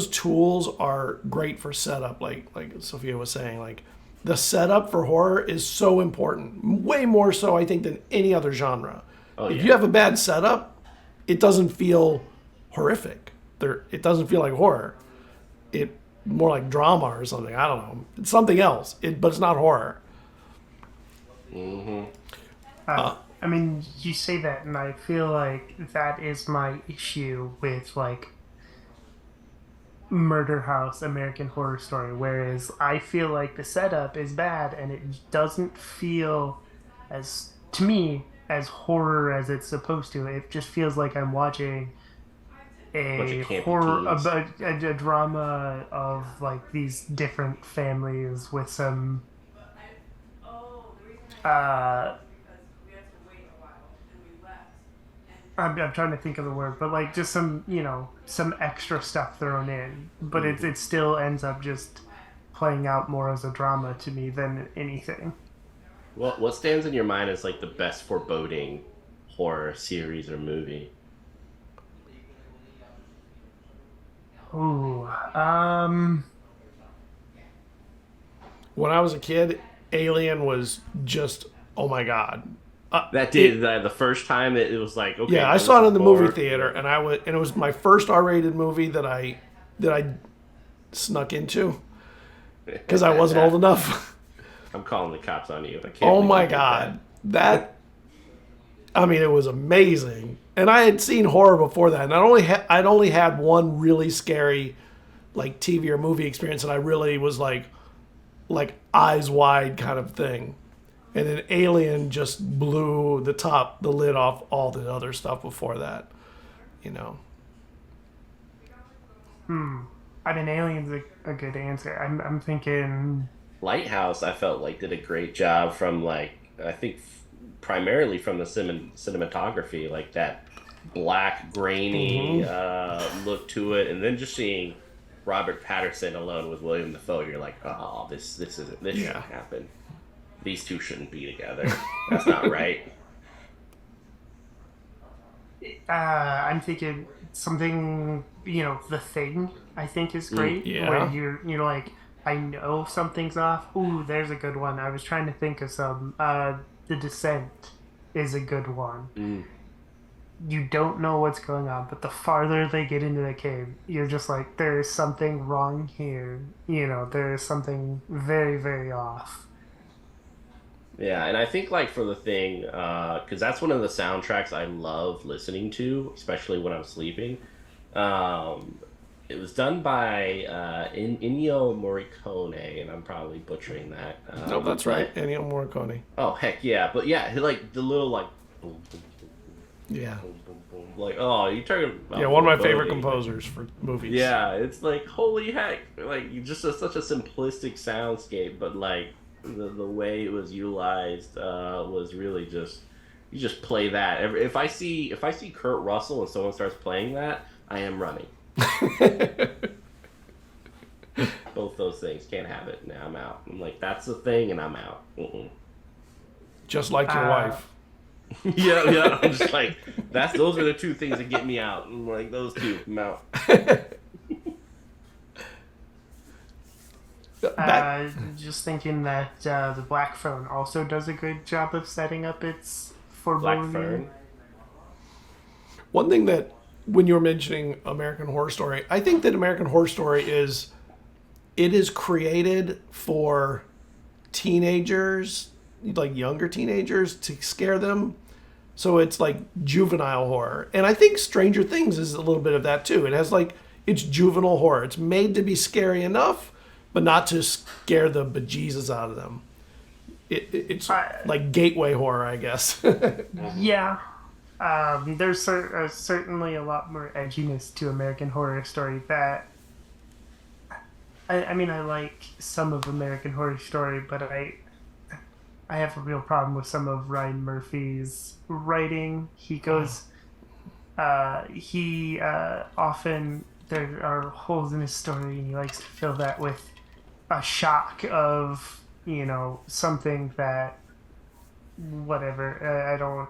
tools are great for setup, like Sophia was saying. Like the setup for horror is so important. Way more so, I think, than any other genre. If you have a bad setup, it doesn't feel horrific. It doesn't feel like horror. It more like drama or something. I don't know. It's something else. But it's not horror. Mm-hmm. I mean, you say that, and I feel like that is my issue with like Murder House, American Horror Story. Whereas I feel like the setup is bad, and it doesn't feel as, to me, as horror as it's supposed to. It just feels like I'm watching a horror, a drama of like these different families with some I'm trying to think of the word, but like just some, some extra stuff thrown in. But it still ends up just playing out more as a drama to me than anything. Well, what stands in your mind as like the best foreboding horror series or movie? Ooh, When I was a kid, Alien was just, oh my god. The first time it was like, okay. Yeah, I saw it in the movie theater, and it was my first R-rated movie that I snuck into because I wasn't old enough. I'm calling the cops on you. I can't. Oh my god, I mean, it was amazing, and I had seen horror before that, and I'd only had one really scary, like TV or movie experience, and I really was like eyes wide kind of thing. And then Alien just blew the lid off all the other stuff before that, I mean, Alien's a good answer. I'm thinking Lighthouse. I felt like did a great job from like I think primarily from the cinematography, like that black grainy look to it, and then just seeing Robert Pattinson alone with William Dafoe, you're like, oh, this shouldn't happen. These two shouldn't be together. That's not right. I'm thinking something, The Thing, I think is great. Where you're like, I know something's off. Ooh, there's a good one. I was trying to think of some. The Descent is a good one. You don't know what's going on, but the farther they get into the cave, you're just like, there is something wrong here. There is something very, very off. Yeah, and I think like for The Thing, because that's one of the soundtracks I love listening to, especially when I'm sleeping. It was done by Ennio Morricone, and I'm probably butchering that. No, that's right, Ennio Morricone. Oh heck yeah! But yeah, like the little like. Boom, boom, boom, yeah. Boom, boom, boom. Like, oh, you talking about? Yeah, one of my favorite composers for movies. Yeah, it's like holy heck! Like just such a simplistic soundscape, but like. The way it was utilized was really just you just play that. If I see Kurt Russell and someone starts playing that, I am running. Both those things can't have it. Now I'm out. I'm like that's the thing, and I'm out. Just like your wife. Yeah. I'm just like those are the two things that get me out. I'm like those two. I'm out. Just thinking that the Black Phone also does a good job of setting up its foreboding. Black Phone. One thing that, when you were mentioning American Horror Story, I think that American Horror Story is created for teenagers, like younger teenagers, to scare them. So it's like juvenile horror. And I think Stranger Things is a little bit of that too. It has it's juvenile horror. It's made to be scary enough, but not to scare the bejesus out of them. It's like gateway horror, I guess. Yeah. There's certainly a lot more edginess to American Horror Story that... I mean, I like some of American Horror Story, but I have a real problem with some of Ryan Murphy's writing. He goes... often... There are holes in his story, and he likes to fill that with a shock of, something that, whatever, I don't,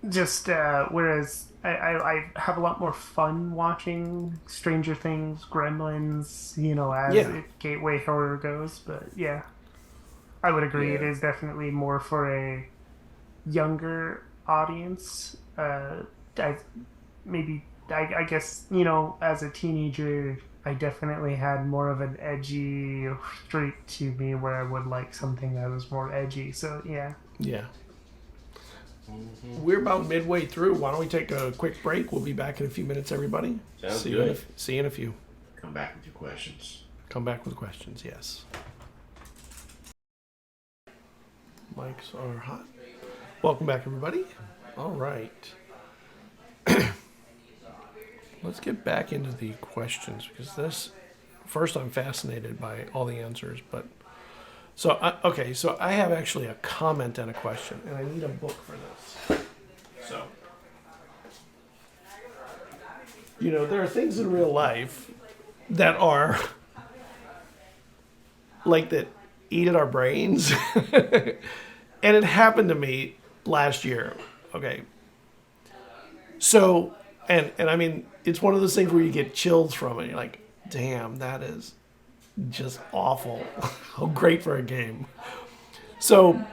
just whereas I have a lot more fun watching Stranger Things, Gremlins, as Yeah. gateway horror goes. But yeah, I would agree. It Yeah. is definitely more for a younger audience. I maybe I guess as a teenager, I definitely had more of an edgy streak to me where I would like something that was more edgy. So yeah. Yeah. Hmm. We're about midway through. Why don't we take a quick break? We'll be back in a few minutes, everybody. Sounds See good. you in a few. Come back with your questions. Come back with questions, yes. Mics are hot. Welcome back, everybody. All right. Let's get back into the questions because first, I'm fascinated by all the answers. But so I have actually a comment and a question, and I need a book for this. So, there are things in real life that are like that eat at our brains. And it happened to me last year. Okay. So, and I mean, it's one of those things where you get chills from it. You're like, damn, that is just awful. How great for a game. So,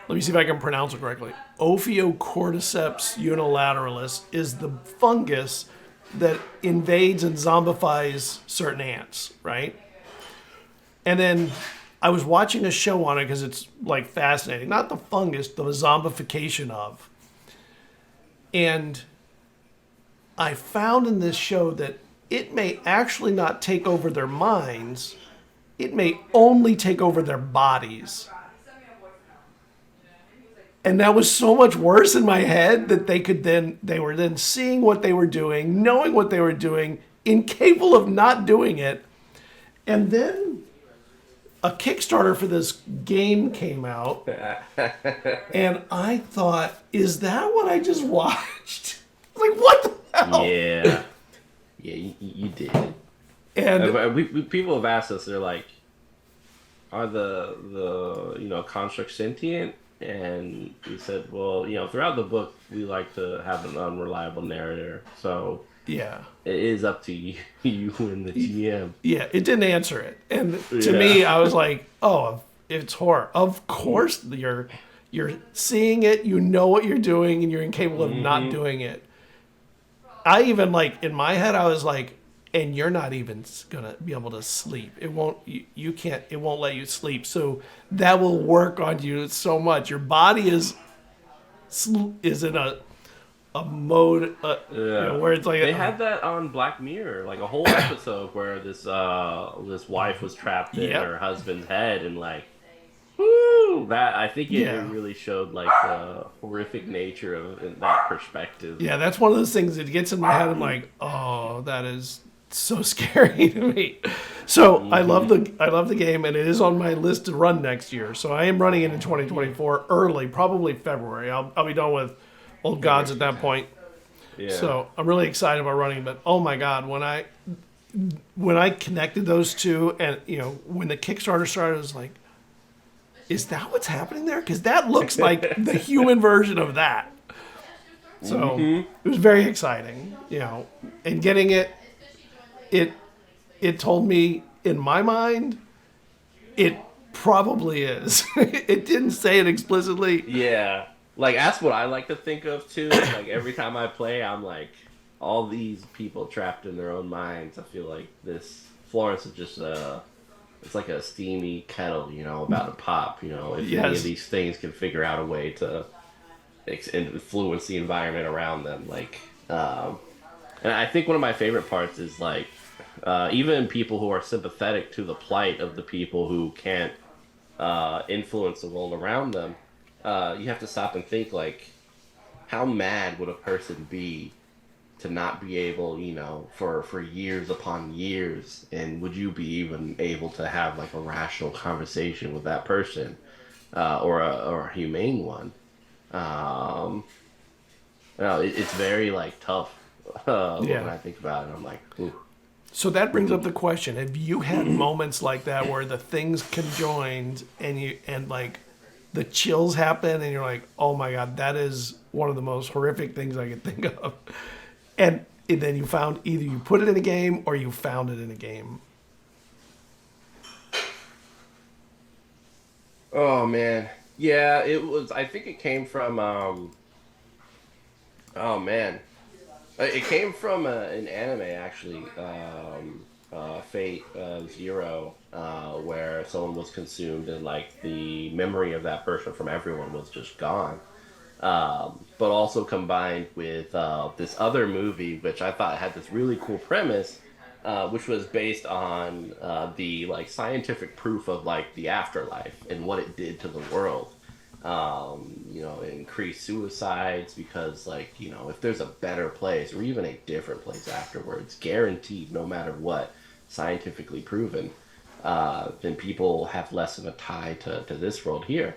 let me see if I can pronounce it correctly. Ophiocordyceps unilateralis is the fungus that invades and zombifies certain ants, right? And then I was watching a show on it because it's like fascinating. Not the fungus, the zombification of. And I found in this show that it may actually not take over their minds. It may only take over their bodies. And that was so much worse in my head that they were then seeing what they were doing, knowing what they were doing, incapable of not doing it. And then a Kickstarter for this game came out, and I thought, is that what I just watched? Like, what the hell? Yeah. Yeah, you did. And People have asked us, they're like, are the constructs sentient? And we said, well, throughout the book, we like to have an unreliable narrator. So yeah, it is up to you, you and the GM. yeah, it didn't answer it. And to Yeah. me, I was like, oh, it's horror. Of course, you're seeing it, you know what you're doing, and you're incapable of not doing it. I even in my head, I was like, and you're not even gonna be able to sleep. It won't. You can't. It won't let you sleep. So that will work on you so much. Your body is in a mode Yeah. where it's like They had that on Black Mirror, like a whole episode where this wife was trapped in Yep. her husband's head, and woo, that I think it Yeah. really showed the horrific nature of in that perspective. Yeah, that's one of those things that gets in my head. I'm like, oh, that is so scary to me. So I love the game, and it is on my list to run next year. So I am running it in 2024 early, probably February. I'll be done with Old Gods at that point. Yeah. So I'm really excited about running. But oh my God, when I connected those two, and when the Kickstarter started, I was like, is that what's happening there? Because that looks like the human version of that. So it was very exciting, and getting it told me in my mind, it probably is. It didn't say it explicitly. Yeah. That's what I like to think of too. Every time I play, I'm like, all these people trapped in their own minds. I feel like this Florence is just it's like a steamy kettle, about to pop. If any of these things can figure out a way to influence the environment around them, and I think one of my favorite parts is even people who are sympathetic to the plight of the people who can't influence the world around them, you have to stop and think how mad would a person be to not be able, for years upon years, and would you be even able to have a rational conversation with that person, or a humane one? It's very tough when I think about it. I'm like, ooh. So that brings up the question: have you had moments like that where the things conjoined and the chills happen, and you're like, oh my god, that is one of the most horrific things I could think of. And then you found either you put it in a game or you found it in a game. Oh man, yeah, it was. I think it came from. Oh man, it came from an anime actually. Fate Zero, where someone was consumed and like the memory of that person from everyone was just gone. But also combined with this other movie, which I thought had this really cool premise, which was based on the like scientific proof of like the afterlife and what it did to the world. It increased suicides because like if there's a better place or even a different place afterwards, guaranteed, no matter what, scientifically proven, then people have less of a tie to this world here.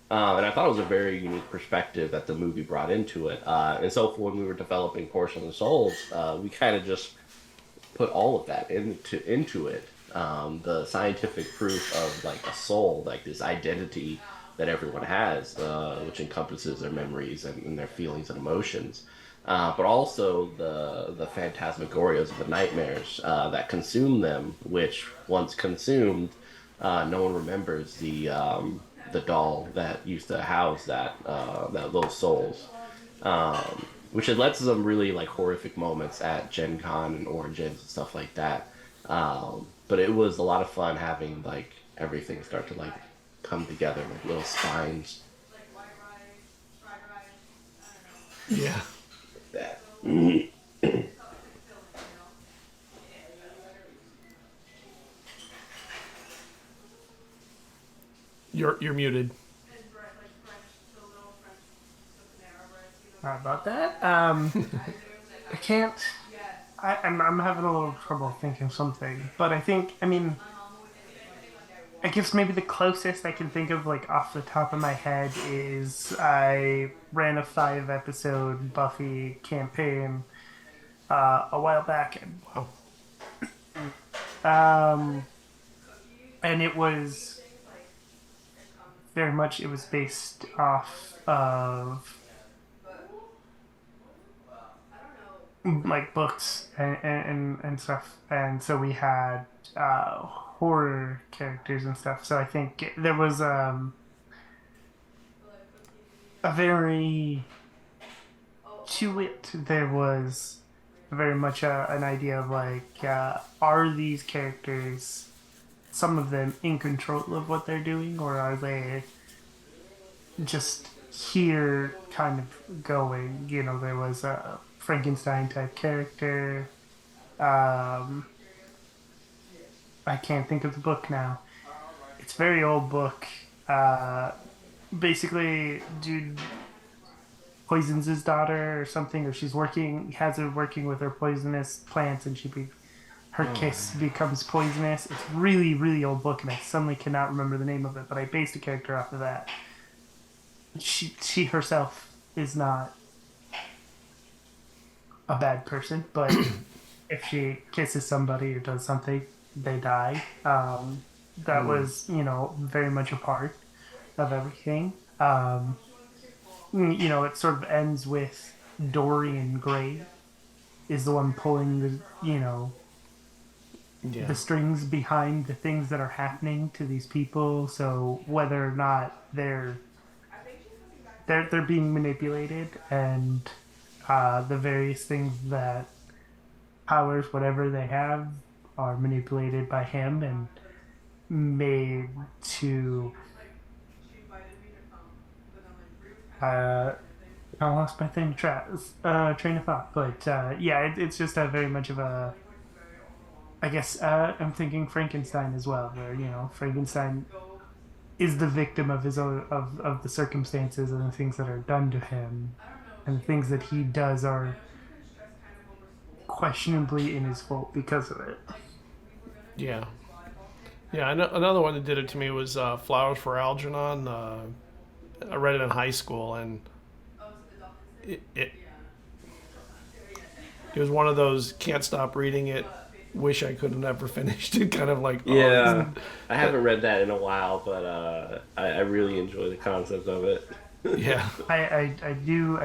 And I thought it was a very unique perspective that the movie brought into it. And so when we were developing Portion of the Souls, we kind of just put all of that into it. The scientific proof of like a soul, like this identity that everyone has, which encompasses their memories and their feelings and emotions. But also the phantasmagorias of the nightmares that consume them, which once consumed, no one remembers the doll that used to house that those souls, which had led to some really like horrific moments at Gen Con and Origins and stuff like that. But it was a lot of fun having like everything start to like come together like little spines. Yeah. That. You're muted. Sorry about that. I can't. I'm having a little trouble thinking of something, but I guess maybe the closest I can think of, like off the top of my head, is I ran a 5-episode Buffy campaign a while back, Wow. and it was very much it was based off of like books and stuff, and so we had horror characters and stuff. So I think there was a very to it. There was very much an idea of like, are these characters, some of them, in control of what they're doing, or are they just here kind of going? There was a Frankenstein type character. I can't think of the book now. It's a very old book. Basically, dude poisons his daughter or something, or has her working with her poisonous plants, and her kiss becomes poisonous. It's a really, really old book, and I suddenly cannot remember the name of it, but I based a character off of that. She herself is not a bad person, but if she kisses somebody or does something, they die. That was, very much a part of everything. It sort of ends with Dorian Gray is the one pulling the strings behind the things that are happening to these people. So whether or not they're being manipulated, and the various things that powers, whatever they have, are manipulated by him and made to I lost my train of thought, but it's just a very much of a, I guess, I'm thinking Frankenstein as well, where Frankenstein is the victim of his own of the circumstances and the things that are done to him, and the things that he does are questionably in his fault because of it. Yeah. Yeah, I know another one that did it to me was Flowers for Algernon. I read it in high school, and it was one of those can't stop reading it wish I could have never finished it. Kind of like, Yeah, I haven't read that in a while, but I really enjoy the concept of it. yeah. I do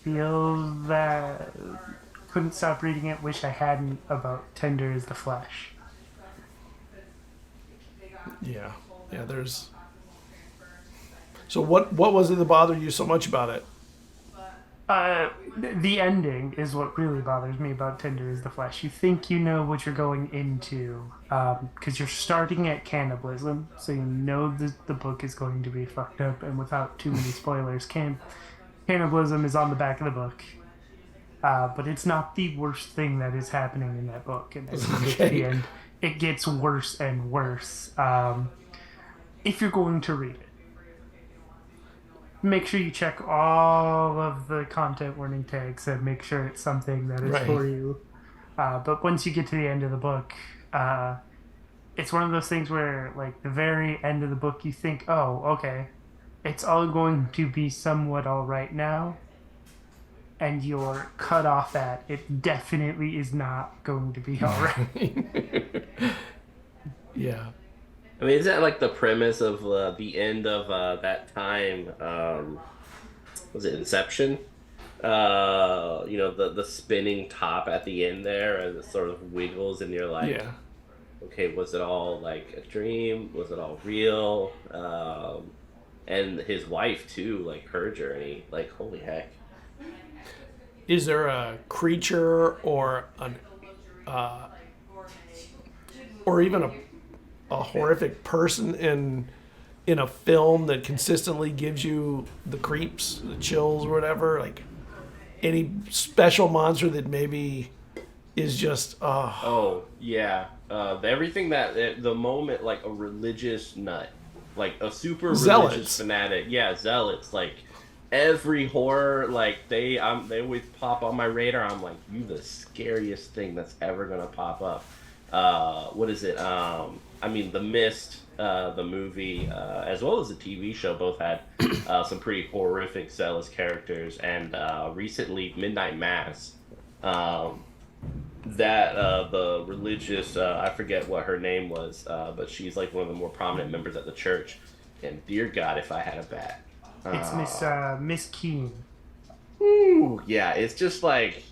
feel that couldn't stop reading it. Wish I hadn't about Tender is the Flesh. Yeah. There's. So what was it that bothered you so much about it? The ending is what really bothers me about Tender is the Flesh. You think you know what you're going into, because you're starting at cannibalism, so you know the book is going to be fucked up, and without too many spoilers, cannibalism is on the back of the book. But it's not the worst thing that is happening in that book, and as you get to the end, it gets worse and worse. If you're going to read it, make sure you check all of the content warning tags and make sure it's something that is for you. But once you get to the end of the book, it's one of those things where, like, the very end of the book, you think, oh, okay, it's all going to be somewhat all right now. And you're cut off at, it definitely is not going to be all right. Yeah. I mean, is that like the premise of the end of that time? Was it Inception? The spinning top at the end there, and it sort of wiggles, and you're like, okay, was it all like a dream? Was it all real? And his wife too, like her journey, like holy heck. Is there a creature or an or even a horrific person in a film that consistently gives you the creeps, the chills, or whatever? Like any special monster that maybe is just oh yeah, everything that the moment, like a religious nut, like a super religious fanatic, zealots, like every horror, like they always pop on my radar. I'm like, you the scariest thing that's ever gonna pop up. What is it? I mean, The Mist, the movie, as well as the TV show, both had some pretty horrific zealous characters. And recently, Midnight Mass, the religious, I forget what her name was, but she's like one of the more prominent members at the church. And dear God, if I had a bat. It's Miss Keene. Ooh, yeah, it's just like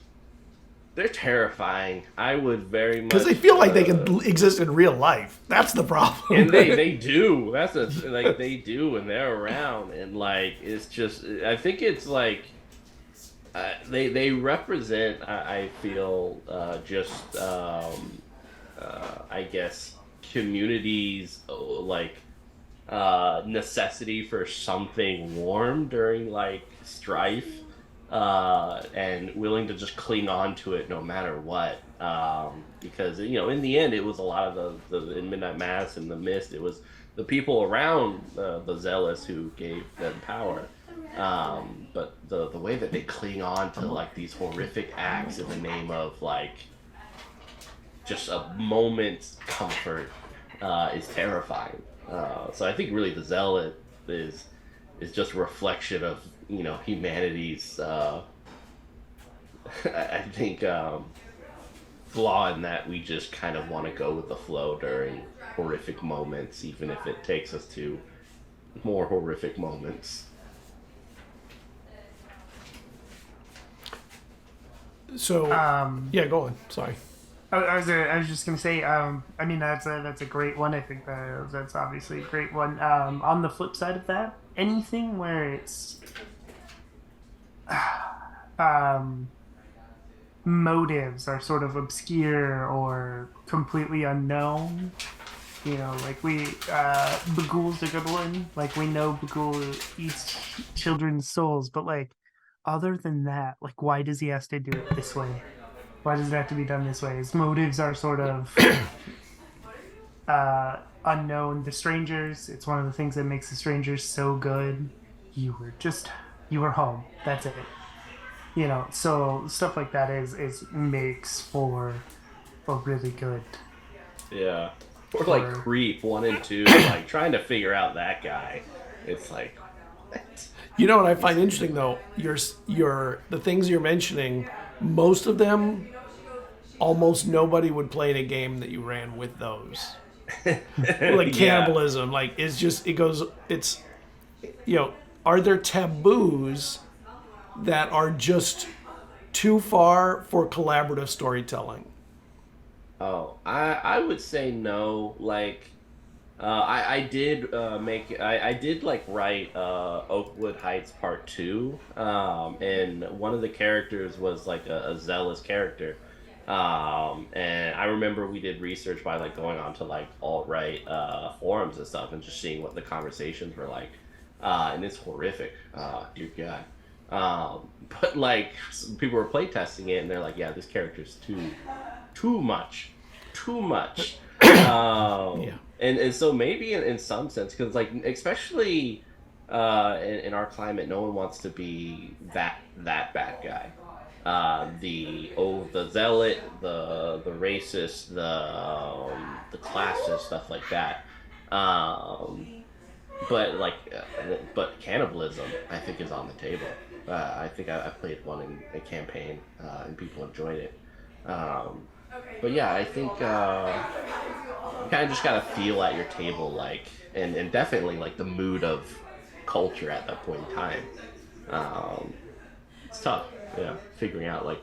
they're terrifying. I would very much because they feel like they can exist in real life. That's the problem. And they do. That's like they do, and they're around, and like it's just. I think it's like they represent. I feel just I guess communities like. Necessity for something warm during like strife, and willing to just cling on to it no matter what, because in the end it was a lot of the in Midnight Mass and The Mist, it was the people around the zealous who gave them power, but the way that they cling on to like these horrific acts in the name of like just a moment's comfort is terrifying. So I think really the zealot is just a reflection of humanity's I think flaw in that we just kind of want to go with the flow during horrific moments, even if it takes us to more horrific moments. So yeah, go on. Sorry. I was just gonna say, I mean that's a great one. I think that's obviously a great one. On the flip side of that, anything where it's motives are sort of obscure or completely unknown. Like Bagul's a good one. Like we know Bagul eats children's souls, but like other than that, like why does he have to do it this way? Why does it have to be done this way? His motives are sort of unknown. The Strangers, it's one of the things that makes The Strangers so good. You were home. That's it. So stuff like that is makes for a really good. Yeah. Or like Creep 1 and 2, like trying to figure out that guy. It's like, what? You know what I find interesting though? The things you're mentioning, most of them almost nobody would play in a game that you ran with those. Like Yeah. cannibalism, like it's just it goes. It's are there taboos that are just too far for collaborative storytelling? Oh, I would say no. Like, I did I did like write Oakwood Heights Part Two, and one of the characters was like a zealous character, and I remember we did research by like going on to like alt right forums and stuff and just seeing what the conversations were like, and it's horrific. Dear God. But like people were playtesting it and they're like, yeah, this character's too much, too much. Yeah. And so maybe in some sense, because like especially in our climate, no one wants to be that bad guy. The zealot, the racist, the classist, stuff like that. Um, but like, but cannibalism, I think, is on the table. I think I played one in a campaign, and people enjoyed it. Um, but yeah, I think you kind of just gotta feel at your table, like, and definitely like the mood of culture at that point in time. Um, it's tough, yeah, figuring out like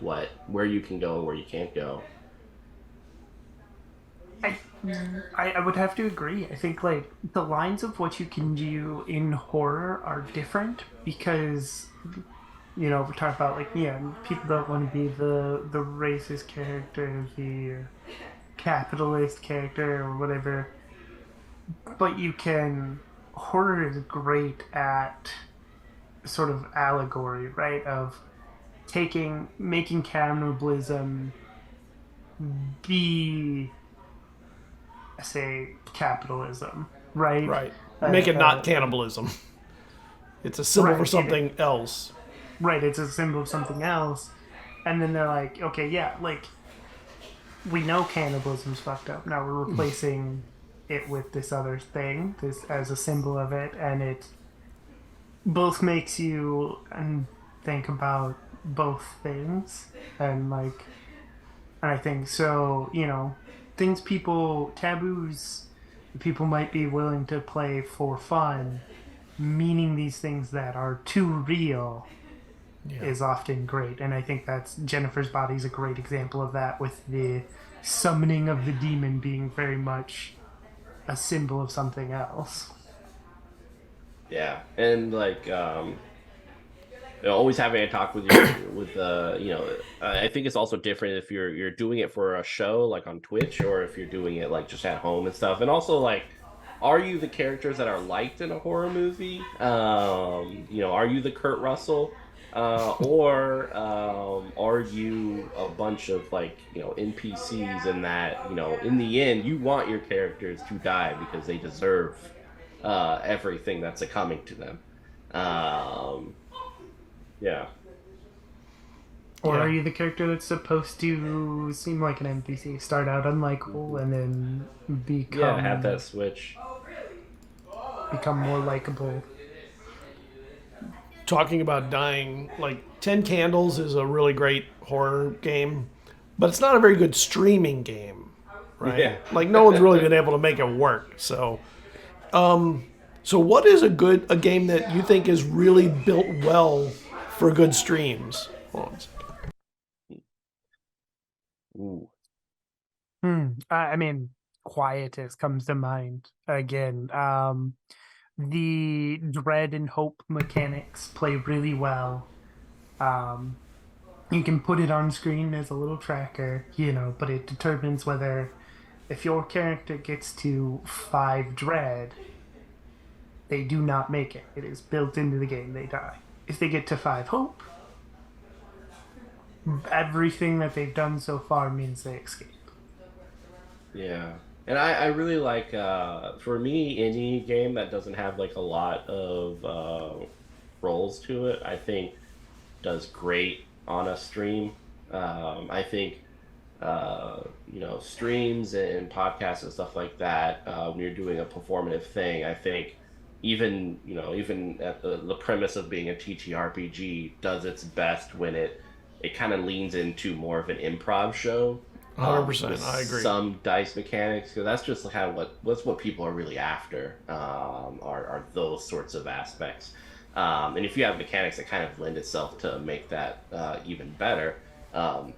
where you can go and where you can't go. I, I would have to agree. I think like the lines of what you can do in horror are different because we're talking about like people don't want to be the racist character, the capitalist character or whatever, but you can horror is great at sort of allegory, right? Of making cannibalism be, say, capitalism, right? Right. Uh, Make it not uh, cannibalism. It's a symbol for right. something else. Right. It's a symbol of something else, and then they're like, okay, yeah, like we know cannibalism's fucked up. Now we're replacing it with this other thing, this as a symbol of it, and it both makes you think about both things, and like, and I think so. Things people taboos people might be willing to play for fun, meaning these things that are too real Yeah. is often great. And I think that's Jennifer's Body is a great example of that, with the summoning of the demon being very much a symbol of something else. Yeah, and like always having a talk with you with I think it's also different if you're doing it for a show like on Twitch or if you're doing it like just at home and stuff. And also like, are you the characters that are liked in a horror movie? Are you the Kurt Russell? Or are you a bunch of like NPCs, and that in the end you want your characters to die because they deserve everything that's coming to them. Um, yeah. Or Yeah. are you the character that's supposed to seem like an NPC, start out unlikable, and then Yeah, have that switch. become more likable? Talking about dying, like 10 Candles is a really great horror game, but it's not a very good streaming game, right? Yeah. Like no one's really been able to make it work. So what is a game that you think is really built well for good streams? Hold on a second. Ooh. I mean, Quietus comes to mind again. The dread and hope mechanics play really well. Um, you can put it on screen as a little tracker, but it determines whether if your character gets to 5 dread, they do not make it. It is built into the game, they die. If they get to 5 hope, everything that they've done so far means they escape. Yeah. And I really like for me any game that doesn't have like a lot of roles to it, I think does great on a stream. I think streams and podcasts and stuff like that, when you're doing a performative thing, I think even at the premise of being a TTRPG does its best when it kind of leans into more of an improv show. 100%. With I agree. some dice mechanics, because that's just kind of what people are really after, are those sorts of aspects. And if you have mechanics that kind of lend itself to make that even better, um,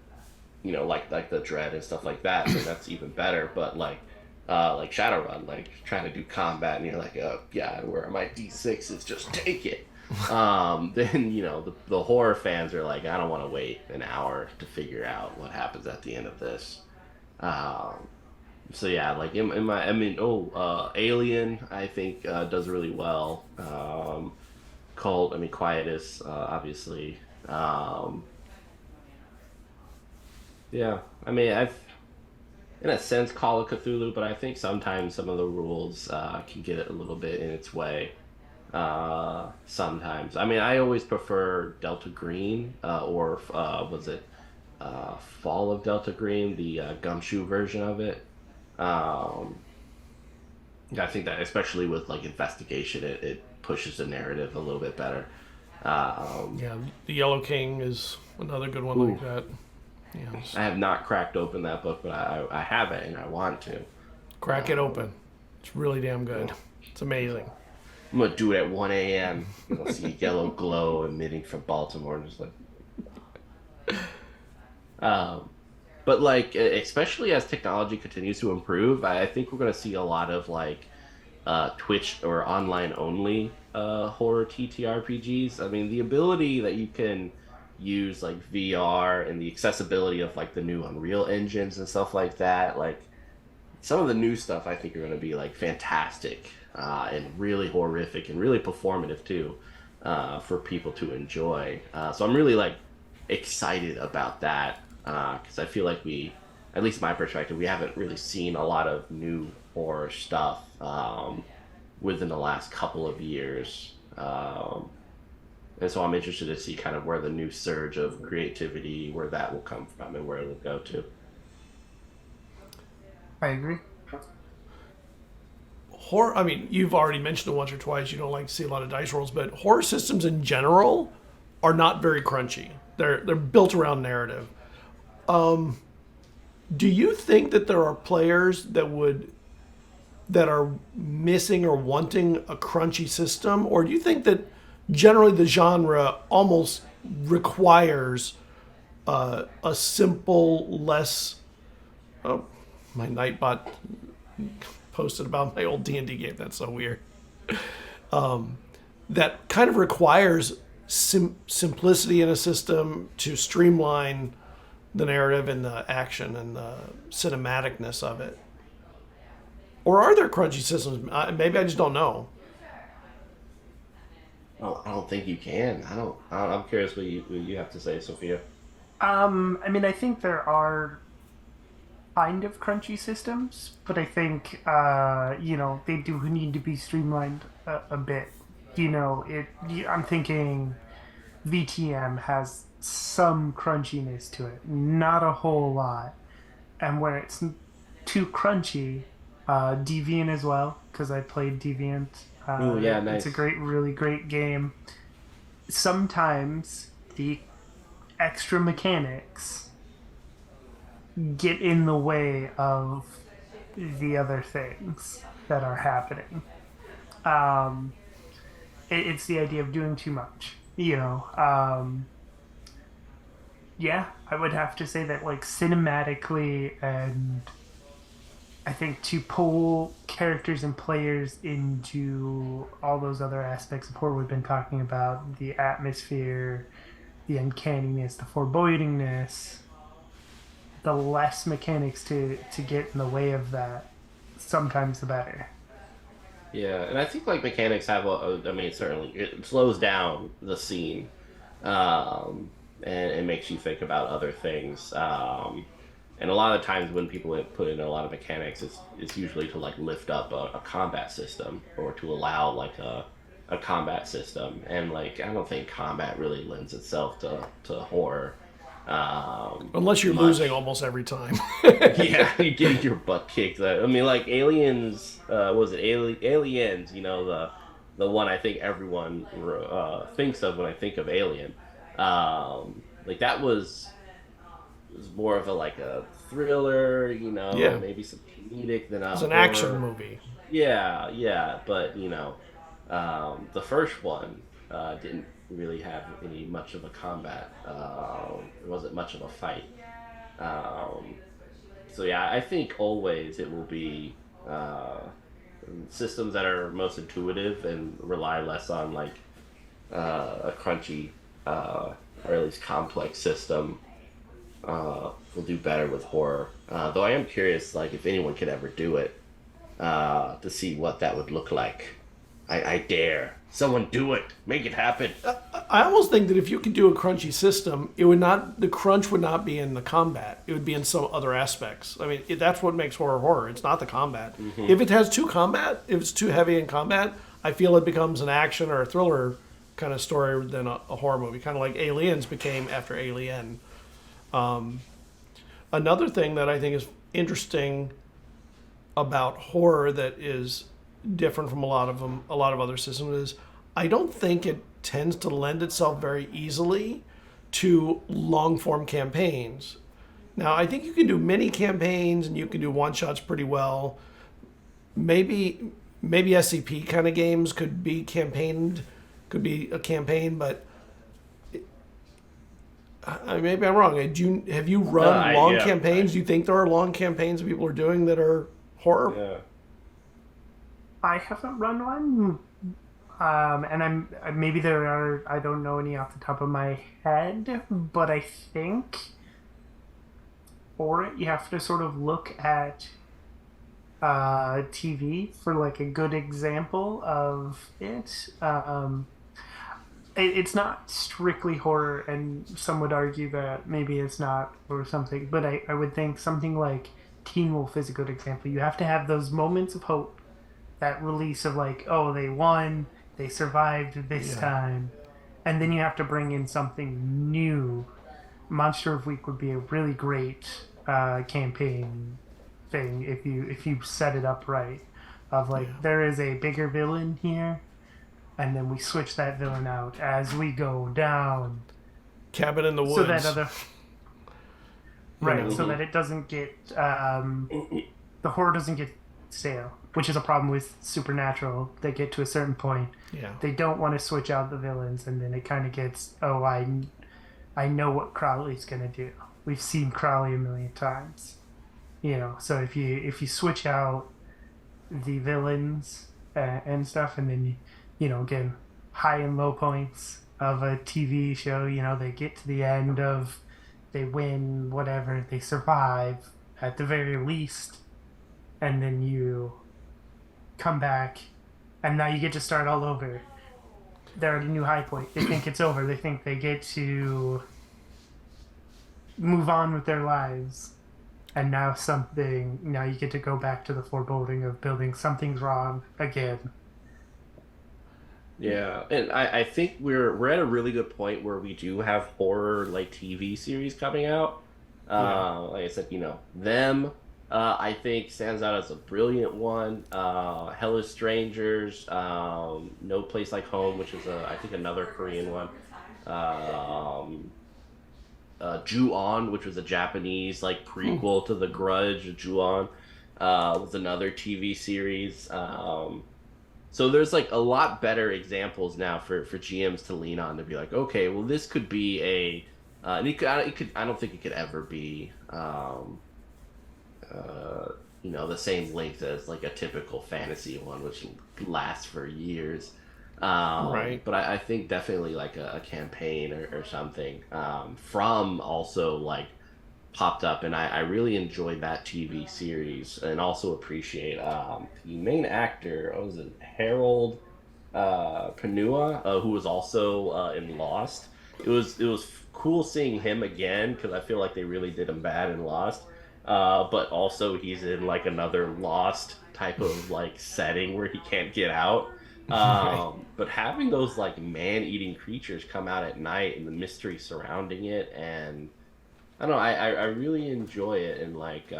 like the dread and stuff like that, then that's even better. But like Shadowrun, like trying to do combat, and you're like, yeah, where are my d6s? Just take it. Then the horror fans are like, I don't want to wait an hour to figure out what happens at the end of this. Um, so yeah, like in my, I mean, Alien, I think does really well. Cult, I mean, Quietus, obviously. Um, yeah, I mean, I've in a sense Call of Cthulhu, but I think sometimes some of the rules can get it a little bit in its way. Sometimes, I mean, I always prefer Delta Green, or was it Fall of Delta Green, the gumshoe version of it. Um, I think that especially with like investigation, it pushes the narrative a little bit better. Um, Yeah, the Yellow King is another good one ooh, like that. Yeah, just I have not cracked open that book, but I have it and I want to. crack it open. It's really damn You good. know, It's amazing. I'm gonna do it at 1 a.m. See a yellow glow emitting from Baltimore, and just like, um, but like especially as technology continues to improve, I think we're gonna see a lot of like Twitch or online only horror TTRPGs. I mean, the ability that you can use like VR and the accessibility of like the new Unreal engines and stuff like that, like some of the new stuff I think are going to be like fantastic and really horrific and really performative too, for people to enjoy. So I'm really like excited about that, because I feel like at least my perspective, we haven't really seen a lot of new horror stuff within the last couple of years. And so I'm interested to see kind of where the new surge of creativity, where that will come from and where it will go to. I agree. Horror, I mean, you've already mentioned it once or twice. You don't like to see a lot of dice rolls, but horror systems in general are not very crunchy. They're built around narrative. Do you think that there are players that are missing or wanting a crunchy system, or do you think that generally the genre almost requires a simple, less? Oh, my Nightbot posted about my old D&D game. That's so weird. That kind of requires simplicity in a system to streamline the narrative and the action and the cinematicness of it. Or are there crunchy systems? Maybe I just don't know. I don't think you can. I'm curious what you have to say, Sophia. I mean, I think there are kind of crunchy systems, but I think they do need to be streamlined a bit. I'm thinking VTM has some crunchiness to it, not a whole lot, and where it's too crunchy, Deviant as well, because I played Deviant. Oh yeah, It's a nice. really great game. Sometimes the extra mechanics get in the way of the other things that are happening. Um, it's the idea of doing too much. Yeah, I would have to say that like cinematically, and I think to pull characters and players into all those other aspects of horror we've been talking about, the atmosphere, the uncanniness, the forebodingness, the less mechanics to get in the way of that, sometimes the better. Yeah, and I think like mechanics have I mean, certainly it slows down the scene, um, and it makes you think about other things. And a lot of times when people put in a lot of mechanics, it's usually to like lift up a combat system or to allow like a combat system. And like I don't think combat really lends itself to horror Unless you're losing much. almost every time. Yeah, you getting your butt kicked. I mean, like Aliens. Was it Aliens? The one I think everyone thinks of when I think of Alien. Like that was was more of a thriller, Yeah, maybe some comedic than a it's an action horror. movie. Yeah, yeah, but the first one didn't really have any much of a combat. It wasn't much of a fight. Um, so yeah, I think always it will be systems that are most intuitive and rely less on a crunchy or at least complex system will do better with horror. Though I am curious, like if anyone could ever do it, to see what that would look like. I dare someone do it, make it happen. I almost think that if you could do a crunchy system, the crunch would not be in the combat. It would be in some other aspects. I mean, that's what makes horror. It's not the combat. Hmm. If it has if it's too heavy in combat, I feel it becomes an action or a thriller kind of story than a horror movie, kind of like Aliens became after Alien. Another thing that I think is interesting about horror that is different from a lot of other systems is I don't think it tends to lend itself very easily to long form campaigns. Now I think you can do mini campaigns and you can do one shots pretty well. Maybe SCP kind of games could be a campaign, but maybe I'm wrong. Have you run long Yeah, campaigns? Do you think there are long campaigns that people are doing that are horror? yeah. I haven't run one. And maybe there are, I don't know any off the top of my head, but I think for it you have to sort of look at TV for like a good example of it. It's not strictly horror, and some would argue that maybe it's not or something, but I would think something like Teen Wolf is a good example. You have to have those moments of hope, that release of like, oh, they won, they survived this Yeah. time, and then you have to bring in something new. Monster of Week would be a really great campaign thing if you set it up right. Of like, Yeah. there is a bigger villain here, and then we switch that villain out as we go down, Cabin in the so that Woods. other Yeah. right, so that it doesn't get the horror doesn't get stale, which is a problem with Supernatural. They get to a certain point, Yeah. they don't want to switch out the villains, and then it kind of gets, oh, I know what Crowley's gonna do. We've seen Crowley a million times, So if you switch out the villains and stuff, and then again, high and low points of a TV show, they get to the end of, they win, whatever, they survive at the very least, and then you come back, and now you get to start all over. They're at a new high point. They think it's over. They think they get to move on with their lives. And now you get to go back to the foreboding of building something's wrong again. Yeah, and I think we're at a really good point where we do have horror like TV series coming out. Yeah. Like I said, them. I think stands out as a brilliant one. Hellish Strangers, No Place Like Home, which is I think another Korean one. Um, Ju-on, which was a Japanese like prequel to The Grudge. Ju-on was another TV series. So there's like a lot better examples now for GMs to lean on to be like, okay, well this could be and I don't think it could ever be the same length as like a typical fantasy one, which lasts for years. Right. But I think definitely like a campaign or something from also like popped up, and I really enjoyed that TV series, and also appreciate the main actor. What was it, Harold Panua, who was also in Lost. It was cool seeing him again because I feel like they really did him bad in Lost. But also he's in like another Lost type of like setting where he can't get out. Right. But having those like man-eating creatures come out at night and the mystery surrounding it, and I don't know, I really enjoy it, and like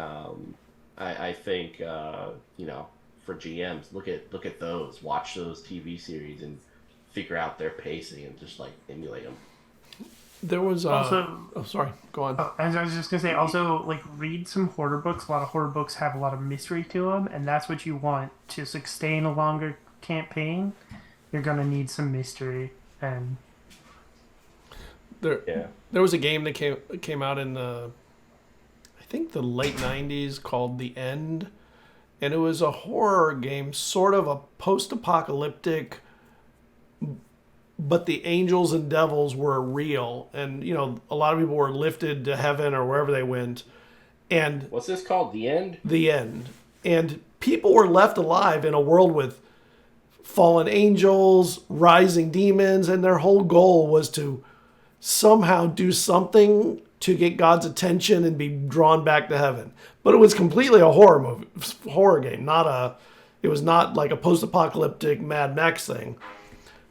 I think for GMs, look at those, watch those TV series and figure out their pacing and just like emulate them. There was Also, oh, sorry, go on. oh, as I was just gonna say, also like read some horror books. A lot of horror books have a lot of mystery to them, and that's what you want to sustain a longer campaign. You're gonna need some mystery, and There Yeah. there was a game that came out in the, I think, the late '90s called The End, and it was a horror game, sort of a post-apocalyptic, but the angels and devils were real, and a lot of people were lifted to heaven or wherever they went, and What's this called? The End? the end, and people were left alive in a world with fallen angels, rising demons, and their whole goal was to somehow do something to get God's attention and be drawn back to heaven. But it was completely a horror game, it was not like a post-apocalyptic Mad Max thing.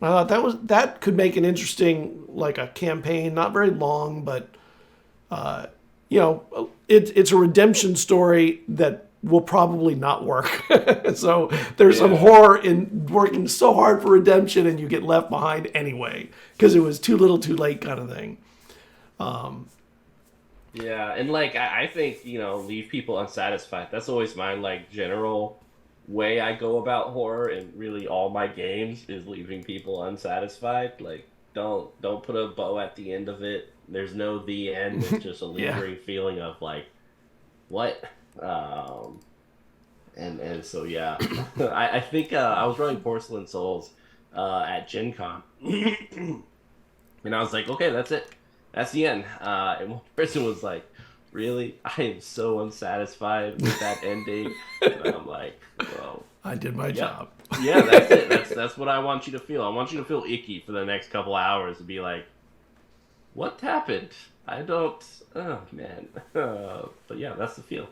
And I thought that could make an interesting, like, a campaign, not very long, but it's a redemption story that will probably not work. So there's some horror in working so hard for redemption and you get left behind anyway because it was too little too late kind of thing. Yeah, and like I think, leave people unsatisfied. That's always my like general way I go about horror and really all my games is leaving people unsatisfied. Like don't put a bow at the end of it. There's no the end. It's just a lingering feeling of like what? And so yeah, I think I was running Porcelain Souls at Gen Con, and I was like, okay, that's it, that's the end. And one person was like, really, I am so unsatisfied with that ending. And I'm like, well, I did my job. Yeah, that's it. That's what I want you to feel. I want you to feel icky for the next couple hours and be like, what happened? I don't. Oh man. But yeah, that's the feel.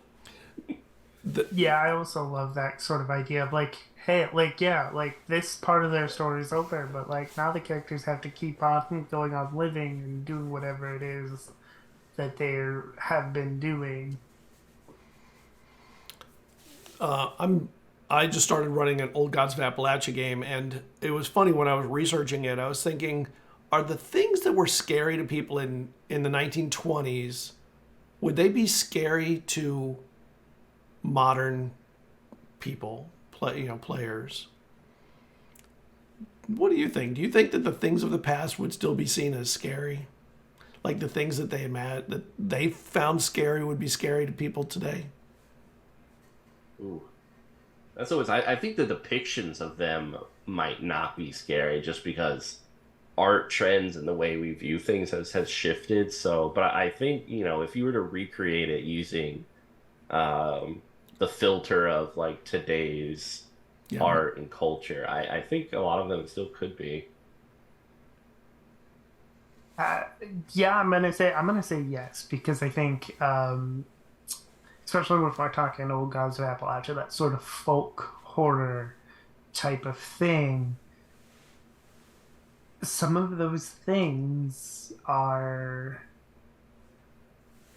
yeah, I also love that sort of idea of like, hey, like yeah, like this part of their story is over, but like now the characters have to keep on going on living and doing whatever it is that they have been doing. I just started running an Old Gods of Appalachia game, and it was funny when I was researching it. I was thinking, are the things that were scary to people in the 1920s, would they be scary to modern people, players? What do you think? Do you think that the things of the past would still be seen as scary? Like the things that they found scary would be scary to people today? Ooh. That's always. I think the depictions of them might not be scary just because art trends and the way we view things has shifted. So, but I think if you were to recreate it using the filter of like today's art and culture, I think a lot of them still could be. Yeah, I'm gonna say yes because I think, especially if we're talking Old Gods of Appalachia, that sort of folk horror type of thing. Some of those things are,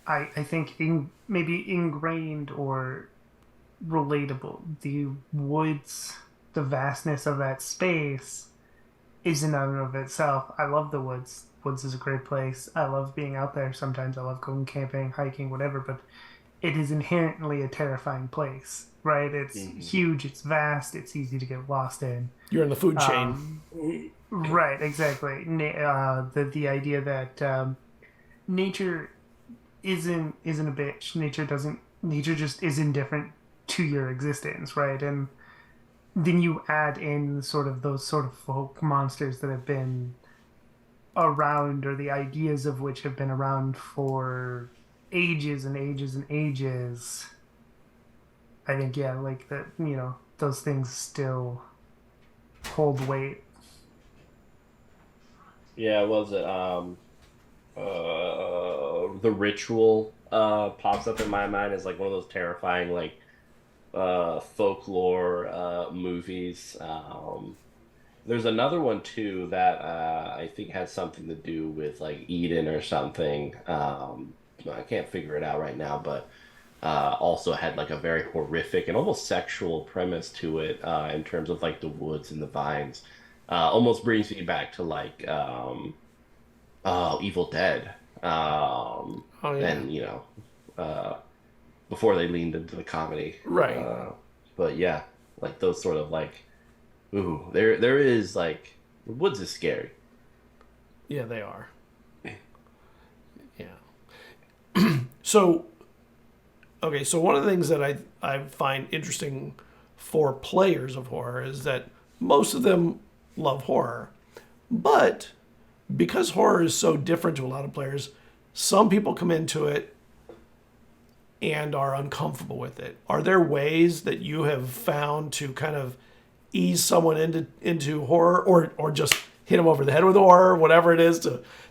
I think, maybe ingrained or relatable. The woods, the vastness of that space, is in and of itself. I love the woods. Woods is a great place. I love being out there. Sometimes I love going camping, hiking, whatever. But it is inherently a terrifying place, right? It's huge. It's vast. It's easy to get lost in. You're in the food chain. Right, exactly. The idea that nature isn't a bitch. Nature just is indifferent to your existence, right? And then you add in sort of those sort of folk monsters that have been around, or the ideas of which have been around for ages and ages and ages. I think like that, those things still hold weight. Yeah, what was it? The Ritual pops up in my mind as like one of those terrifying like folklore movies. There's another one too that I think has something to do with like Eden or something. I can't figure it out right now, but also had like a very horrific and almost sexual premise to it in terms of like the woods and the vines. Almost brings me back to like Evil Dead. Oh yeah. And before they leaned into the comedy. Right. But yeah, like those sort of like, ooh, there is like the woods is scary. Yeah, they are. Yeah. So, okay, so one of the things that I find interesting for players of horror is that most of them love horror. But because horror is so different to a lot of players, some people come into it and are uncomfortable with it. Are there ways that you have found to kind of ease someone into horror, or just hit them over the head with horror, whatever it is,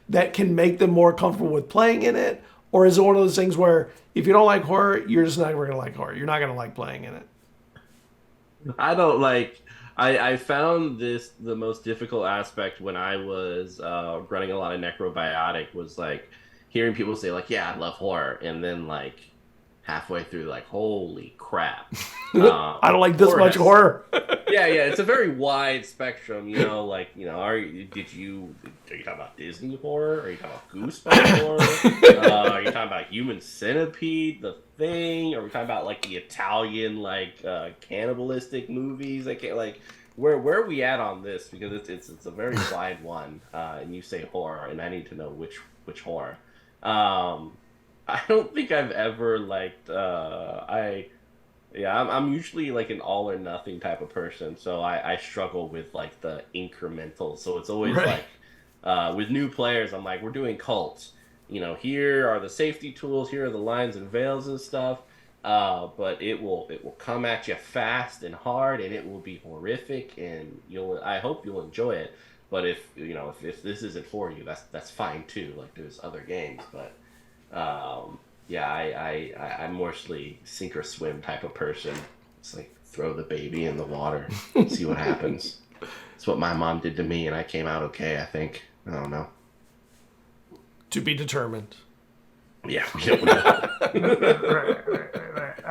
that can make them more comfortable with playing in it? Or is it one of those things where if you don't like horror, you're just not going to like horror? You're not going to like playing in it. I don't like. I found this the most difficult aspect when I was running a lot of necrobiotic was like hearing people say like, "Yeah, I love horror," and then like halfway through, like, "Holy crap!" I don't like this much horror. Yeah, it's a very wide spectrum. Like are you talking about Disney horror? Are you talking about Goosebumps horror? Are you talking about Human Centipede, The Thing? Are we talking about like the Italian like cannibalistic movies? Where are we at on this? Because it's a very wide one, and you say horror, and I need to know which horror. I don't think I've ever liked I'm usually like an all or nothing type of person, so I struggle with like the incremental. So it's always Right. like with new players, I'm like, we're doing cults. Here are the safety tools, here are the lines and veils and stuff. But it will come at you fast and hard, and it will be horrific, and I hope you'll enjoy it. But if this isn't for you, that's fine too. Like there's other games, but yeah, I'm mostly sink or swim type of person. It's like throw the baby in the water, see what happens. It's what my mom did to me, and I came out okay, I think. I don't know. To be determined. Yeah, we don't know. Right.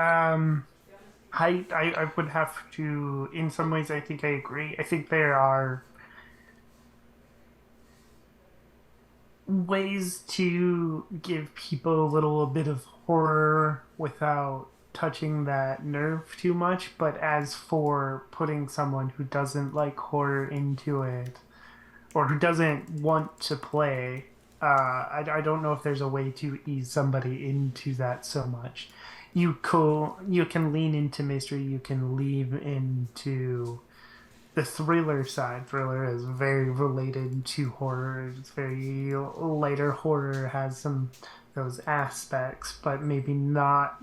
I would have to, in some ways, I think I agree. I think there are ways to give people a little bit of horror without touching that nerve too much. But as for putting someone who doesn't like horror into it, or who doesn't want to play, I don't know if there's a way to ease somebody into that so much. You can lean into mystery, you can lean into the thriller side. Thriller is very related to horror. It's very lighter horror, has some those aspects, but maybe not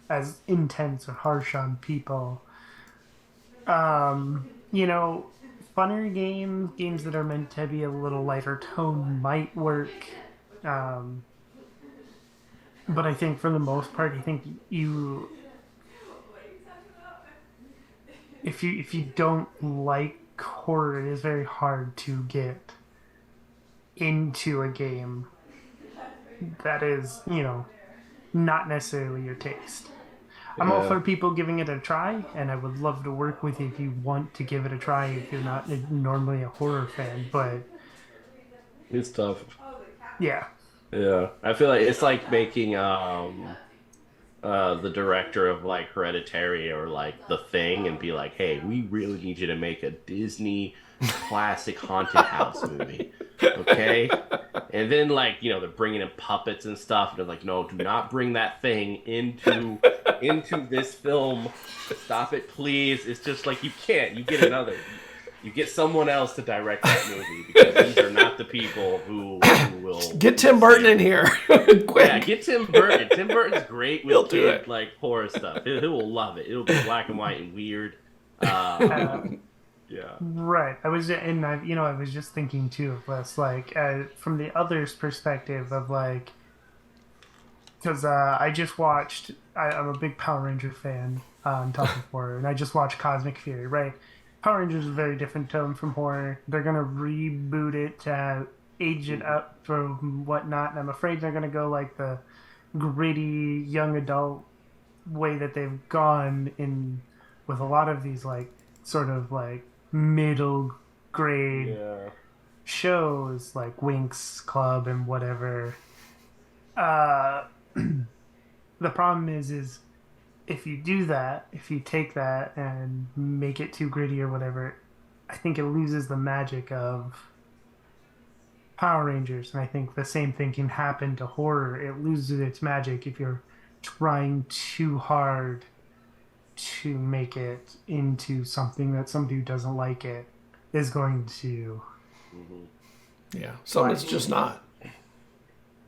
as intense or harsh on people. Funner games that are meant to be a little lighter tone might work. But I think for the most part, I think if you don't like horror, it is very hard to get into a game that is, not necessarily your taste. I'm all for people giving it a try, and I would love to work with you if you want to give it a try if you're not normally a horror fan, but It's tough. yeah. Yeah, I feel like it's like making the director of like Hereditary or like The Thing and be like, hey, we really need you to make a Disney classic haunted house movie, okay? And then like they're bringing in puppets and stuff, and they're like, no, do not bring that thing into this film. Stop it, please. It's just like you can't. You get someone else to direct that movie because these are not the people who will Get Tim Burton in here. Quick. Yeah, get Tim Burton. Tim Burton's great with He'll do it. like horror stuff. He will love it. It'll be black and white and weird. Yeah. Right. I was just thinking too of this, like, from the other's perspective of like, because I just watched. I'm a big Power Ranger fan on top of horror, and I just watched Cosmic Fury. Right. Power Rangers is a very different tone from horror. They're gonna reboot it to age it up from whatnot, and I'm afraid they're gonna go like the gritty young adult way that they've gone in with a lot of these like sort of like middle grade shows like Winx Club and whatever. Uh, the problem is if you do that, if you take that and make it too gritty or whatever, I think it loses the magic of Power Rangers. And I think the same thing can happen to horror. It loses its magic if you're trying too hard to make it into something that somebody who doesn't like it is going to. Yeah, some it's just not.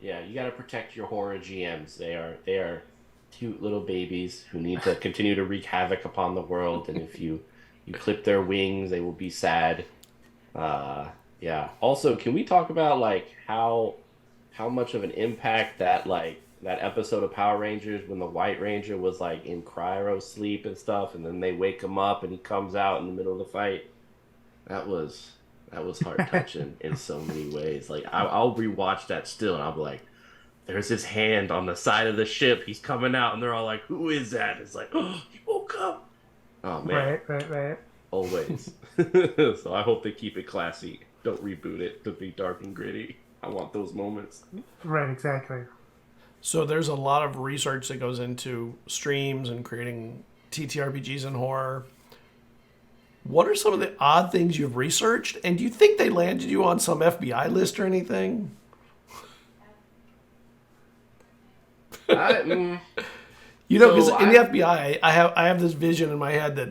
Yeah, you got to protect your horror GMs. They are cute little babies who need to continue to wreak havoc upon the world, and if you clip their wings, they will be sad. Yeah. Also, can we talk about like how much of an impact that episode of Power Rangers when the White Ranger was like in cryo sleep and stuff, and then they wake him up and he comes out in the middle of the fight? That was heart touching in so many ways. Like I'll rewatch that still, and I'll be like, "There's his hand on the side of the ship. He's coming out," and they're all like, "Who is that?" It's like, "Oh, he woke up." Oh man, right. Always. So I hope they keep it classy. Don't reboot it to be dark and gritty. I want those moments. Right, exactly. So there's a lot of research that goes into streams and creating TTRPGs and horror. What are some of the odd things you've researched? And do you think they landed you on some FBI list or anything? You know, because in the FBI, I have this vision in my head that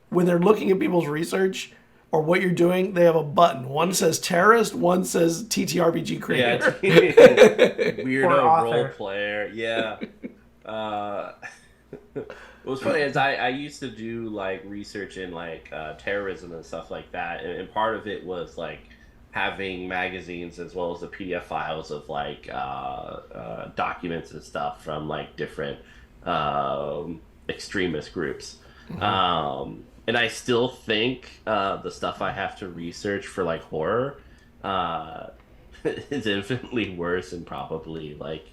when they're looking at people's research or what you're doing, they have a button. One says terrorist, one says TTRPG creator. Yeah, weirdo role player. Yeah. What's funny is I used to do like research in like terrorism and stuff like that, and part of it was like having magazines as well as the PDF files of like documents and stuff from like different extremist groups. Mm-hmm. And I still think the stuff I have to research for like horror is infinitely worse, and probably like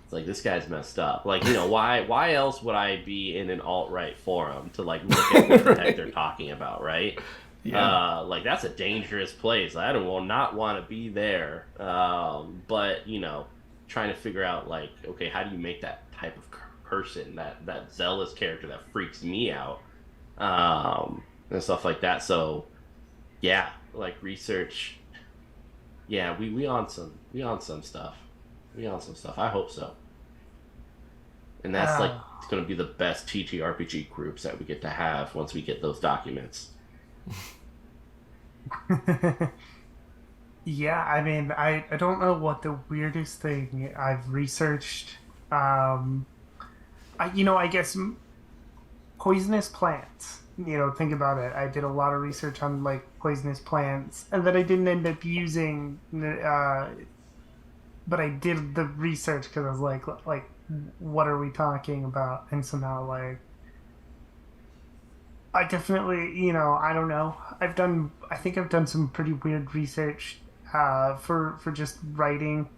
it's like this guy's messed up. Like, you know, why else would I be in an alt-right forum to like look at what the heck they're talking about, right? Yeah. Like that's a dangerous place. I will not want to be there. But you know, trying to figure out like, okay, how do you make that type of person, that zealous character that freaks me out, and stuff like that. So yeah, like research. Yeah, we on some stuff. I hope so. And that's like it's gonna be the best TTRPG groups that we get to have once we get those documents. Yeah, I mean, I don't know what the weirdest thing I've researched. I guess poisonous plants. You know, think about it. I did a lot of research on like poisonous plants, and then I didn't end up using. But I did the research because I was like, what are we talking about? And somehow, like, I definitely, I don't know. I think I've done some pretty weird research for just writing,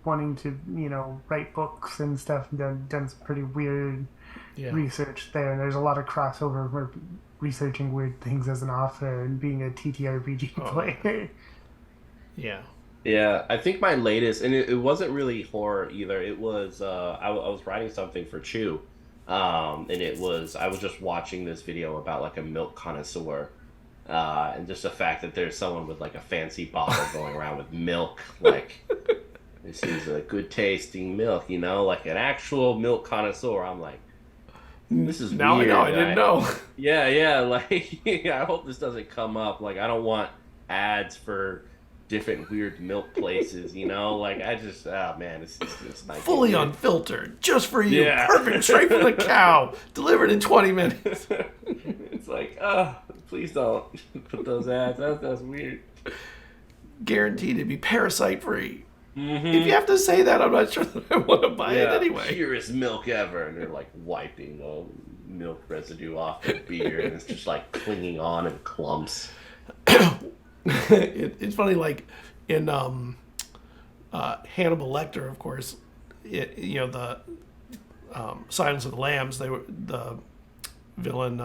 wanting to, write books and stuff. And done some pretty weird research there. And there's a lot of crossover for researching weird things as an author and being a TTRPG player. Yeah. Yeah, I think my latest, and it wasn't really horror either. It was I was writing something for Chew, and I was just watching this video about like a milk connoisseur, and just the fact that there's someone with like a fancy bottle going around with milk, like this is a good tasting milk, like an actual milk connoisseur. I'm like, this is now weird. I know, I didn't know. Yeah, like I hope this doesn't come up. Like I don't want ads for different weird milk places, like I just it's like fully unfiltered, just for you. Yeah. Perfect, straight from the cow, delivered in 20 minutes. It's like, please don't put those ads. That's weird. Guaranteed to be parasite free. Mm-hmm. If you have to say that, I'm not sure that I want to buy it anyway. Purest milk ever, and they're like wiping milk residue off the beer, and it's just like clinging on in clumps. It's funny, like in Hannibal Lecter, of course, the Silence of the Lambs, the villain,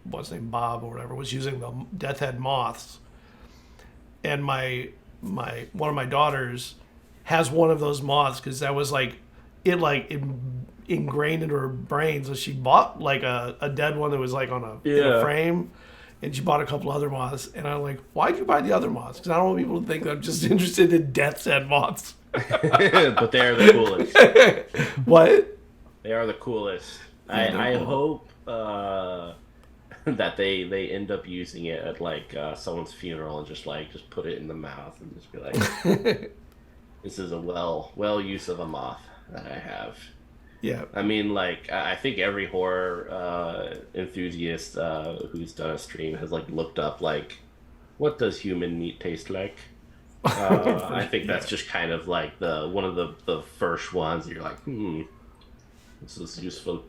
what's his name, Bob or whatever, was using the death head moths, and my one of my daughters has one of those moths because that was like it ingrained into her brain. So she bought like a dead one that was like on in a frame, and she bought a couple other moths. And I'm like, why'd you buy the other moths? Because I don't want people to think that I'm just interested in death's head moths. But they are the coolest. What? They are the coolest. Yeah, I cool. hope that they end up using it at like someone's funeral and just put it in the mouth and just be like, this is a well use of a moth that I have. Yeah. I mean, like, I think every horror enthusiast who's done a stream has like looked up like, what does human meat taste like? I think that's just kind of like one of the first ones that you're like, this is useful.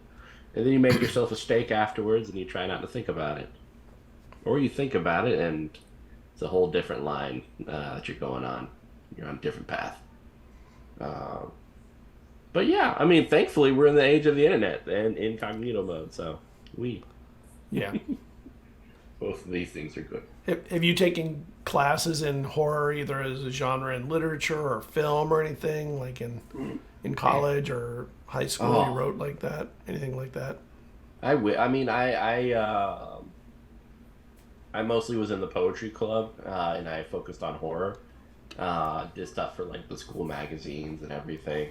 And then you make yourself a steak afterwards and you try not to think about it. Or you think about it and it's a whole different line that you're going on. You're on a different path. But yeah, I mean, thankfully we're in the age of the internet and incognito mode, so Yeah. both of these things are good. Have you taken classes in horror, either as a genre in literature or film or anything, like in college or high school? You wrote like that, anything like that? I mean, I mostly was in the poetry club, and I focused on horror. Did stuff for like the school magazines and everything.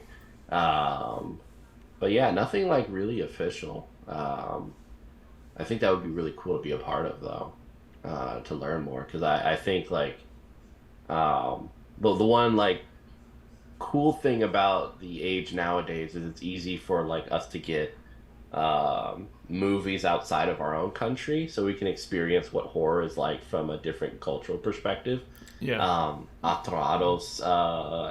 But yeah, nothing like really official. I think that would be really cool to be a part of, though, to learn more. Because I think like the one like cool thing about the age nowadays is it's easy for like us to get movies outside of our own country, so we can experience what horror is like from a different cultural perspective. Yeah. Atrados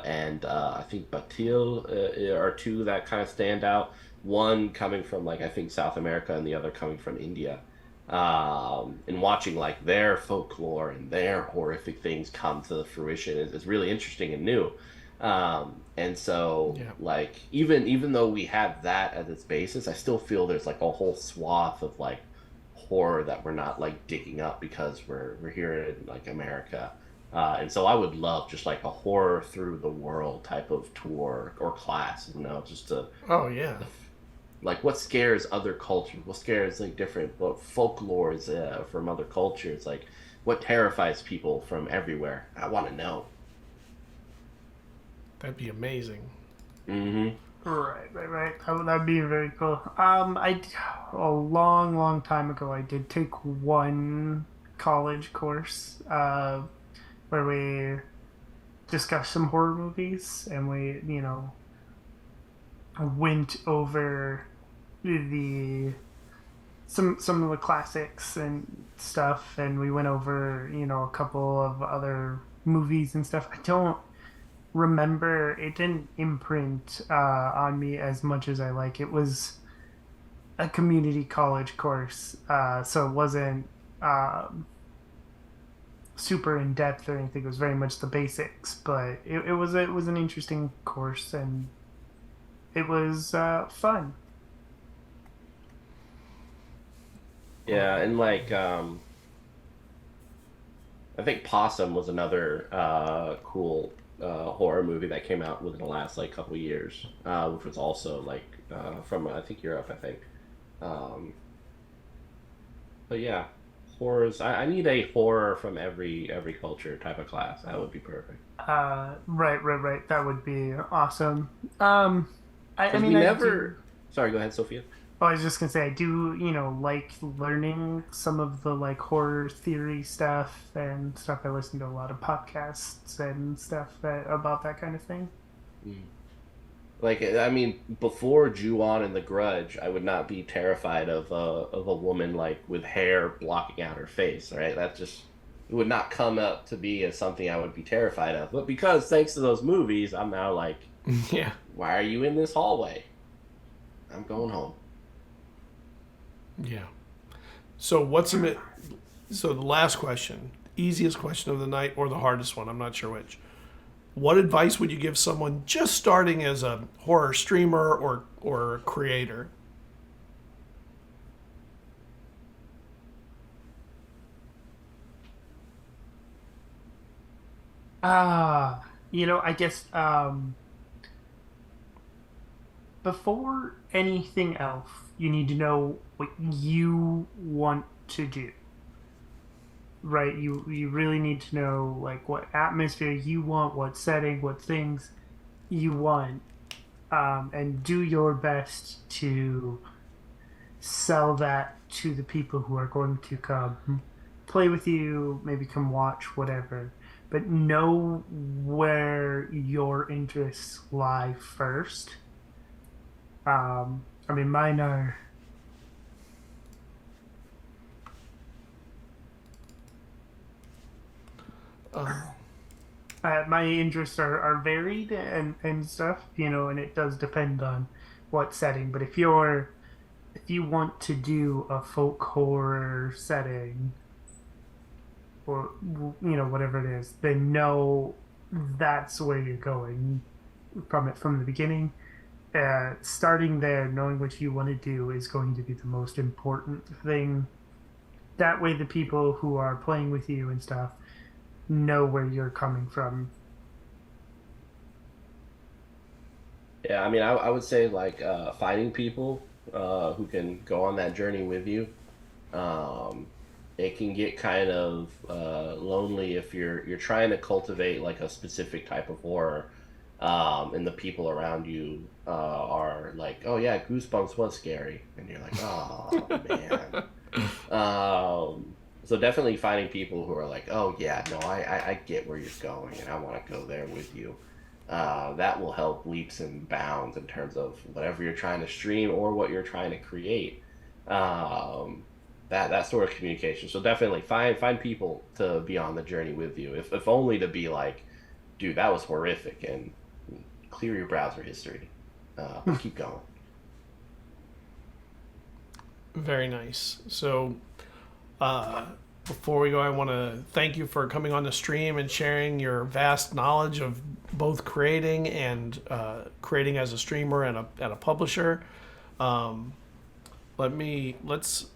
and I think Batil are two that kind of stand out. One coming from like I think South America and the other coming from India. And watching like their folklore and their horrific things come to fruition is really interesting and new. And so like even though we have that as its basis, I still feel there's like a whole swath of like horror that we're not like digging up because we're here in like America. And so I would love just like a horror through the world type of tour or class, just to like what scares other cultures, what scares like different what folklores from other cultures, like what terrifies people from everywhere. I want to know. That'd be amazing. Mm-hmm. Right. That'd be very cool. A long time ago, I did take one college course where we discussed some horror movies, and we, went over some of the classics and stuff, and we went over, a couple of other movies and stuff. I don't remember, it didn't imprint on me as much as I like. It was a community college course, so it wasn't super in depth or anything. It was very much the basics, but it was an interesting course, and it was fun. Yeah, and like I think Possum was another cool horror movie that came out within the last like couple years, which was also like from I think Europe, I think. But yeah, horrors. I need a horror from every culture type of class. That would be perfect. Right. That would be awesome. I mean, we never. Sorry, go ahead, Sophia. I was just gonna say I do, like learning some of the like horror theory stuff and stuff. I listen to a lot of podcasts and stuff about that kind of thing. Like, I mean, before Ju-on and The Grudge, I would not be terrified of a woman like with hair blocking out her face. Right? That just it would not come up to be as something I would be terrified of. But because thanks to those movies, I'm now like, yeah. Why are you in this hallway? I'm going home. Yeah. So so the last question, easiest question of the night or the hardest one, I'm not sure which. What advice would you give someone just starting as a horror streamer or creator? I guess before anything else, you need to know what you want to do. Right? You really need to know like what atmosphere you want, what setting, what things you want, and do your best to sell that to the people who are going to come play with you, maybe come watch, whatever. But know where your interests lie first. I mean, mine are. My interests are varied and stuff, and it does depend on what setting. But if you want to do a folk horror setting, or whatever it is, then know that's where you're going from the beginning. Starting there, knowing what you want to do is going to be the most important thing. That way, the people who are playing with you and stuff know where you're coming from. Yeah, I mean, I would say like finding people who can go on that journey with you. Um, it can get kind of lonely if you're trying to cultivate like a specific type of horror, and the people around you are like, "Oh yeah, Goosebumps was scary," and you're like, "Oh man." So definitely finding people who are like, "Oh yeah, no, I get where you're going, and I want to go there with you." That will help leaps and bounds in terms of whatever you're trying to stream or what you're trying to create. Um, that sort of communication. So definitely find people to be on the journey with you, if only to be like, dude, that was horrific, and clear your browser history, but keep going. Very nice. So, before we go, I want to thank you for coming on the stream and sharing your vast knowledge of both creating and creating as a streamer and a publisher. Um, let's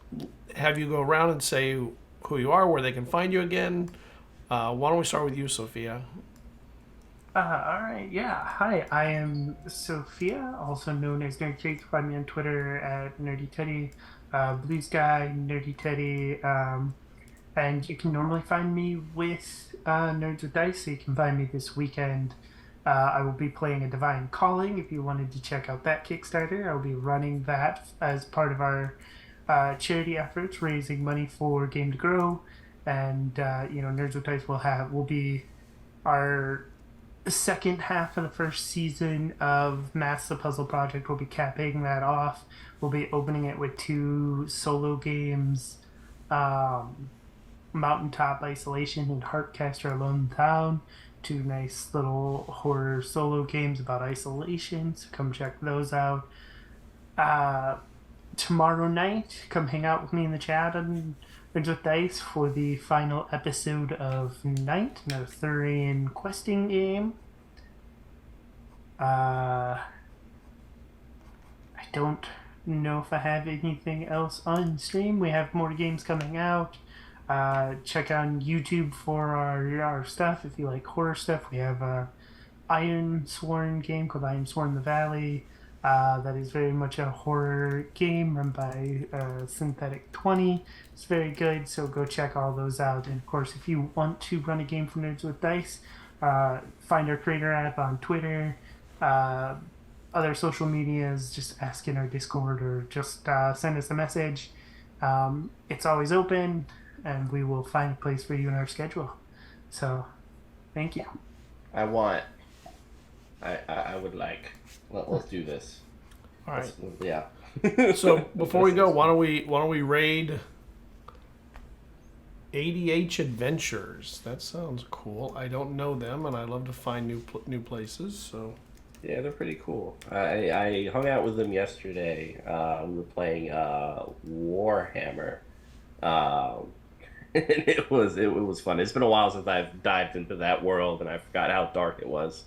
have you go around and say who you are, where they can find you again. Why don't we start with you, Sophia? All right, yeah. Hi, I am Sophia, also known as Nerdy Teddy. Find me on Twitter at Nerdy Teddy, Blue Sky Nerdy Teddy, and you can normally find me with Nerds with Dice. So you can find me this weekend. I will be playing a Divine Calling. If you wanted to check out that Kickstarter, I will be running that as part of our charity efforts, raising money for Game to Grow, and Nerds with Dice will be our second half of the first season of Mass the Puzzle Project. We'll be capping that off. We'll be opening it with 2 solo games, Mountaintop Isolation and Heartcaster Alone in Town. 2 nice little horror solo games about isolation, so come check those out. Tomorrow night, come hang out with me in the chat and Nerds with Dice for the final episode of Night, an Arthurian questing game. I don't know if I have anything else on stream. We have more games coming out. Check on YouTube for our stuff if you like horror stuff. We have a Iron Sworn game called Iron Sworn the Valley. That is very much a horror game run by Synthetic 20. It's very good, so go check all those out. And of course, if you want to run a game for Nerds with Dice, find our creator app on Twitter, other social medias, just ask in our Discord or just send us a message. It's always open, and we will find a place for you in our schedule. So, thank you. I would like. Let's do this. All right. Yeah. So before we go, why don't we raid ADH Adventures? That sounds cool. I don't know them, and I love to find new places. So Yeah, they're pretty cool. I hung out with them yesterday. We were playing Warhammer. And it was fun. It's been a while since I've dived into that world, and I forgot how dark it was.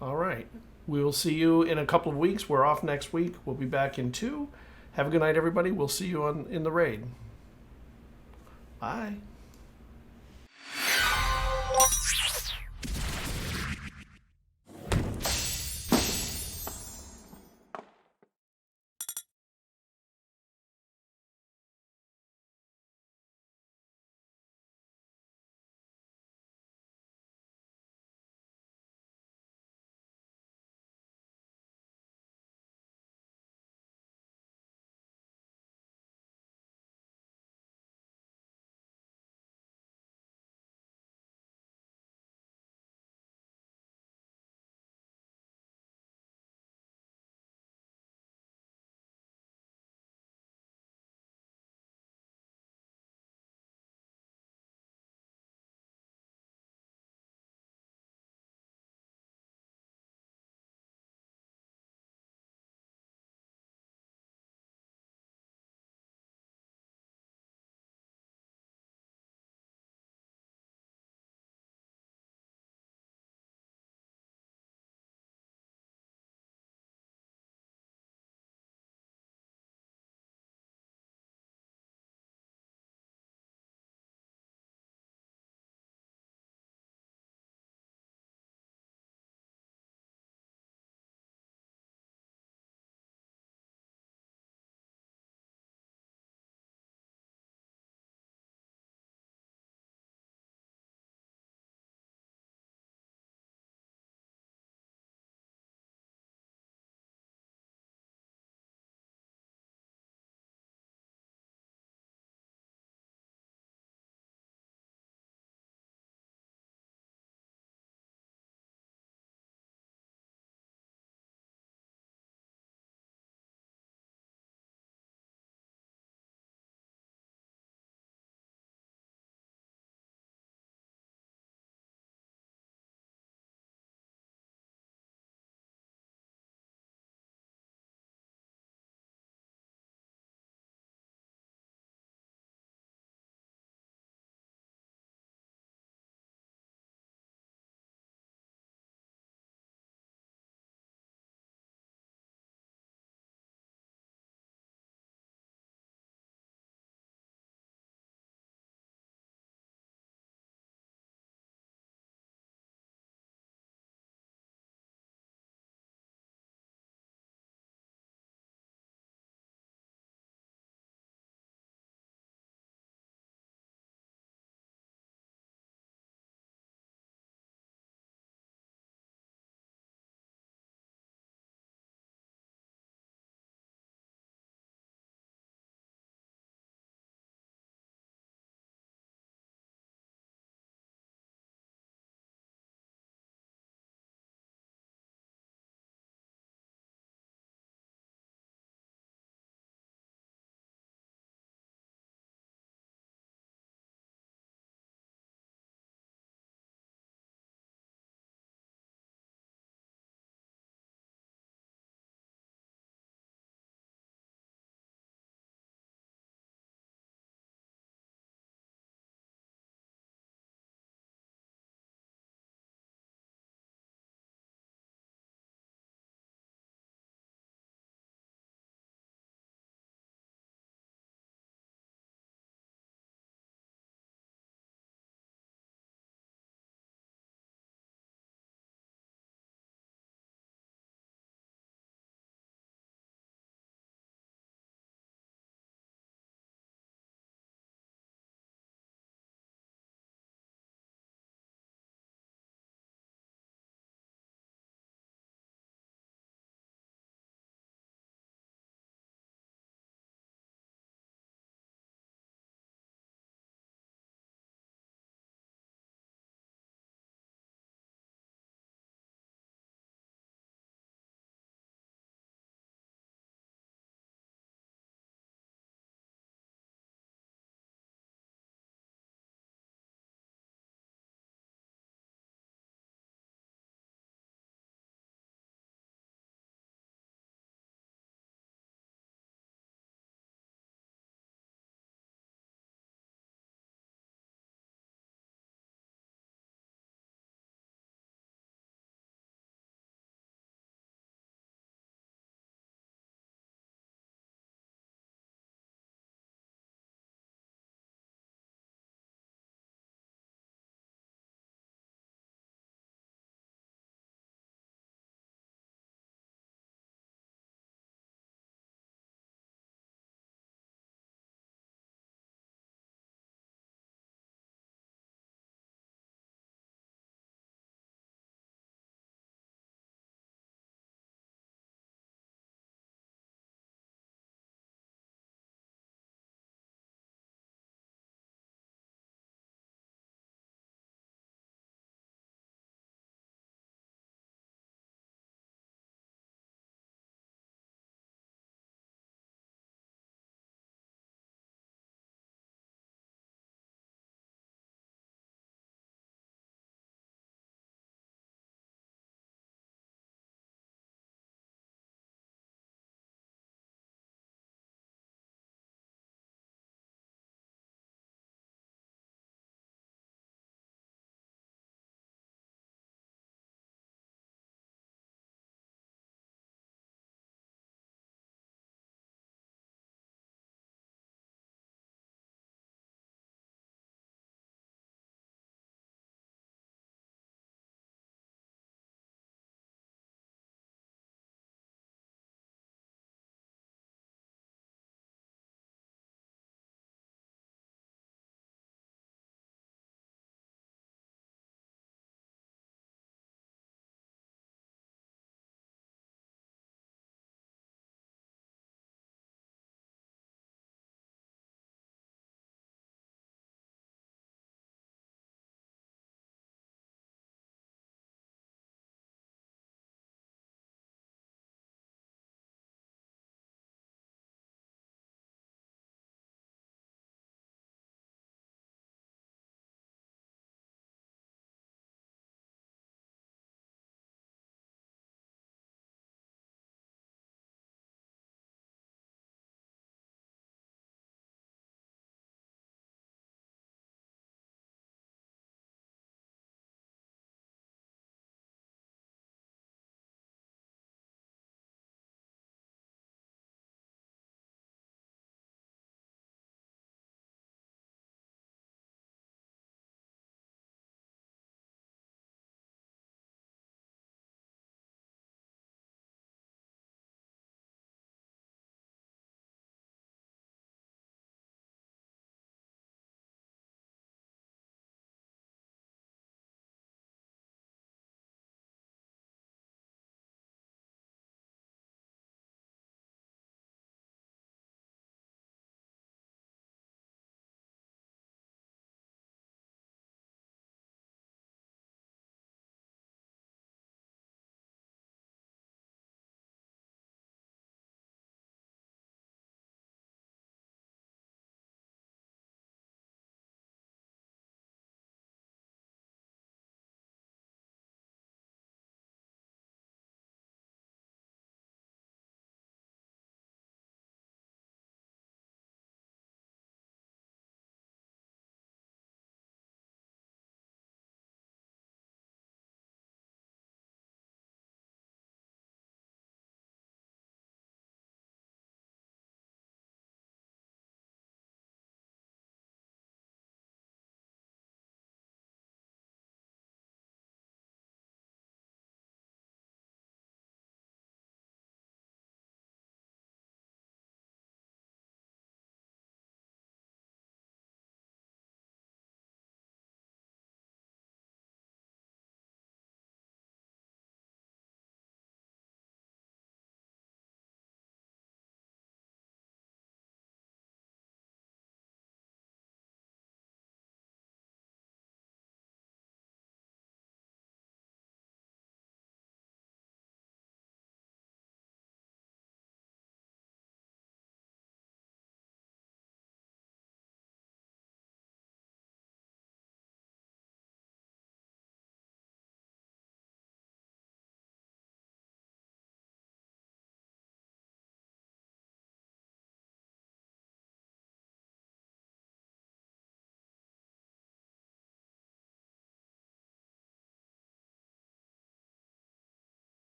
all right, we will see you in a couple of weeks. We're off next week. We'll be back in 2. Have a good night, everybody. We'll see you in the raid. Bye.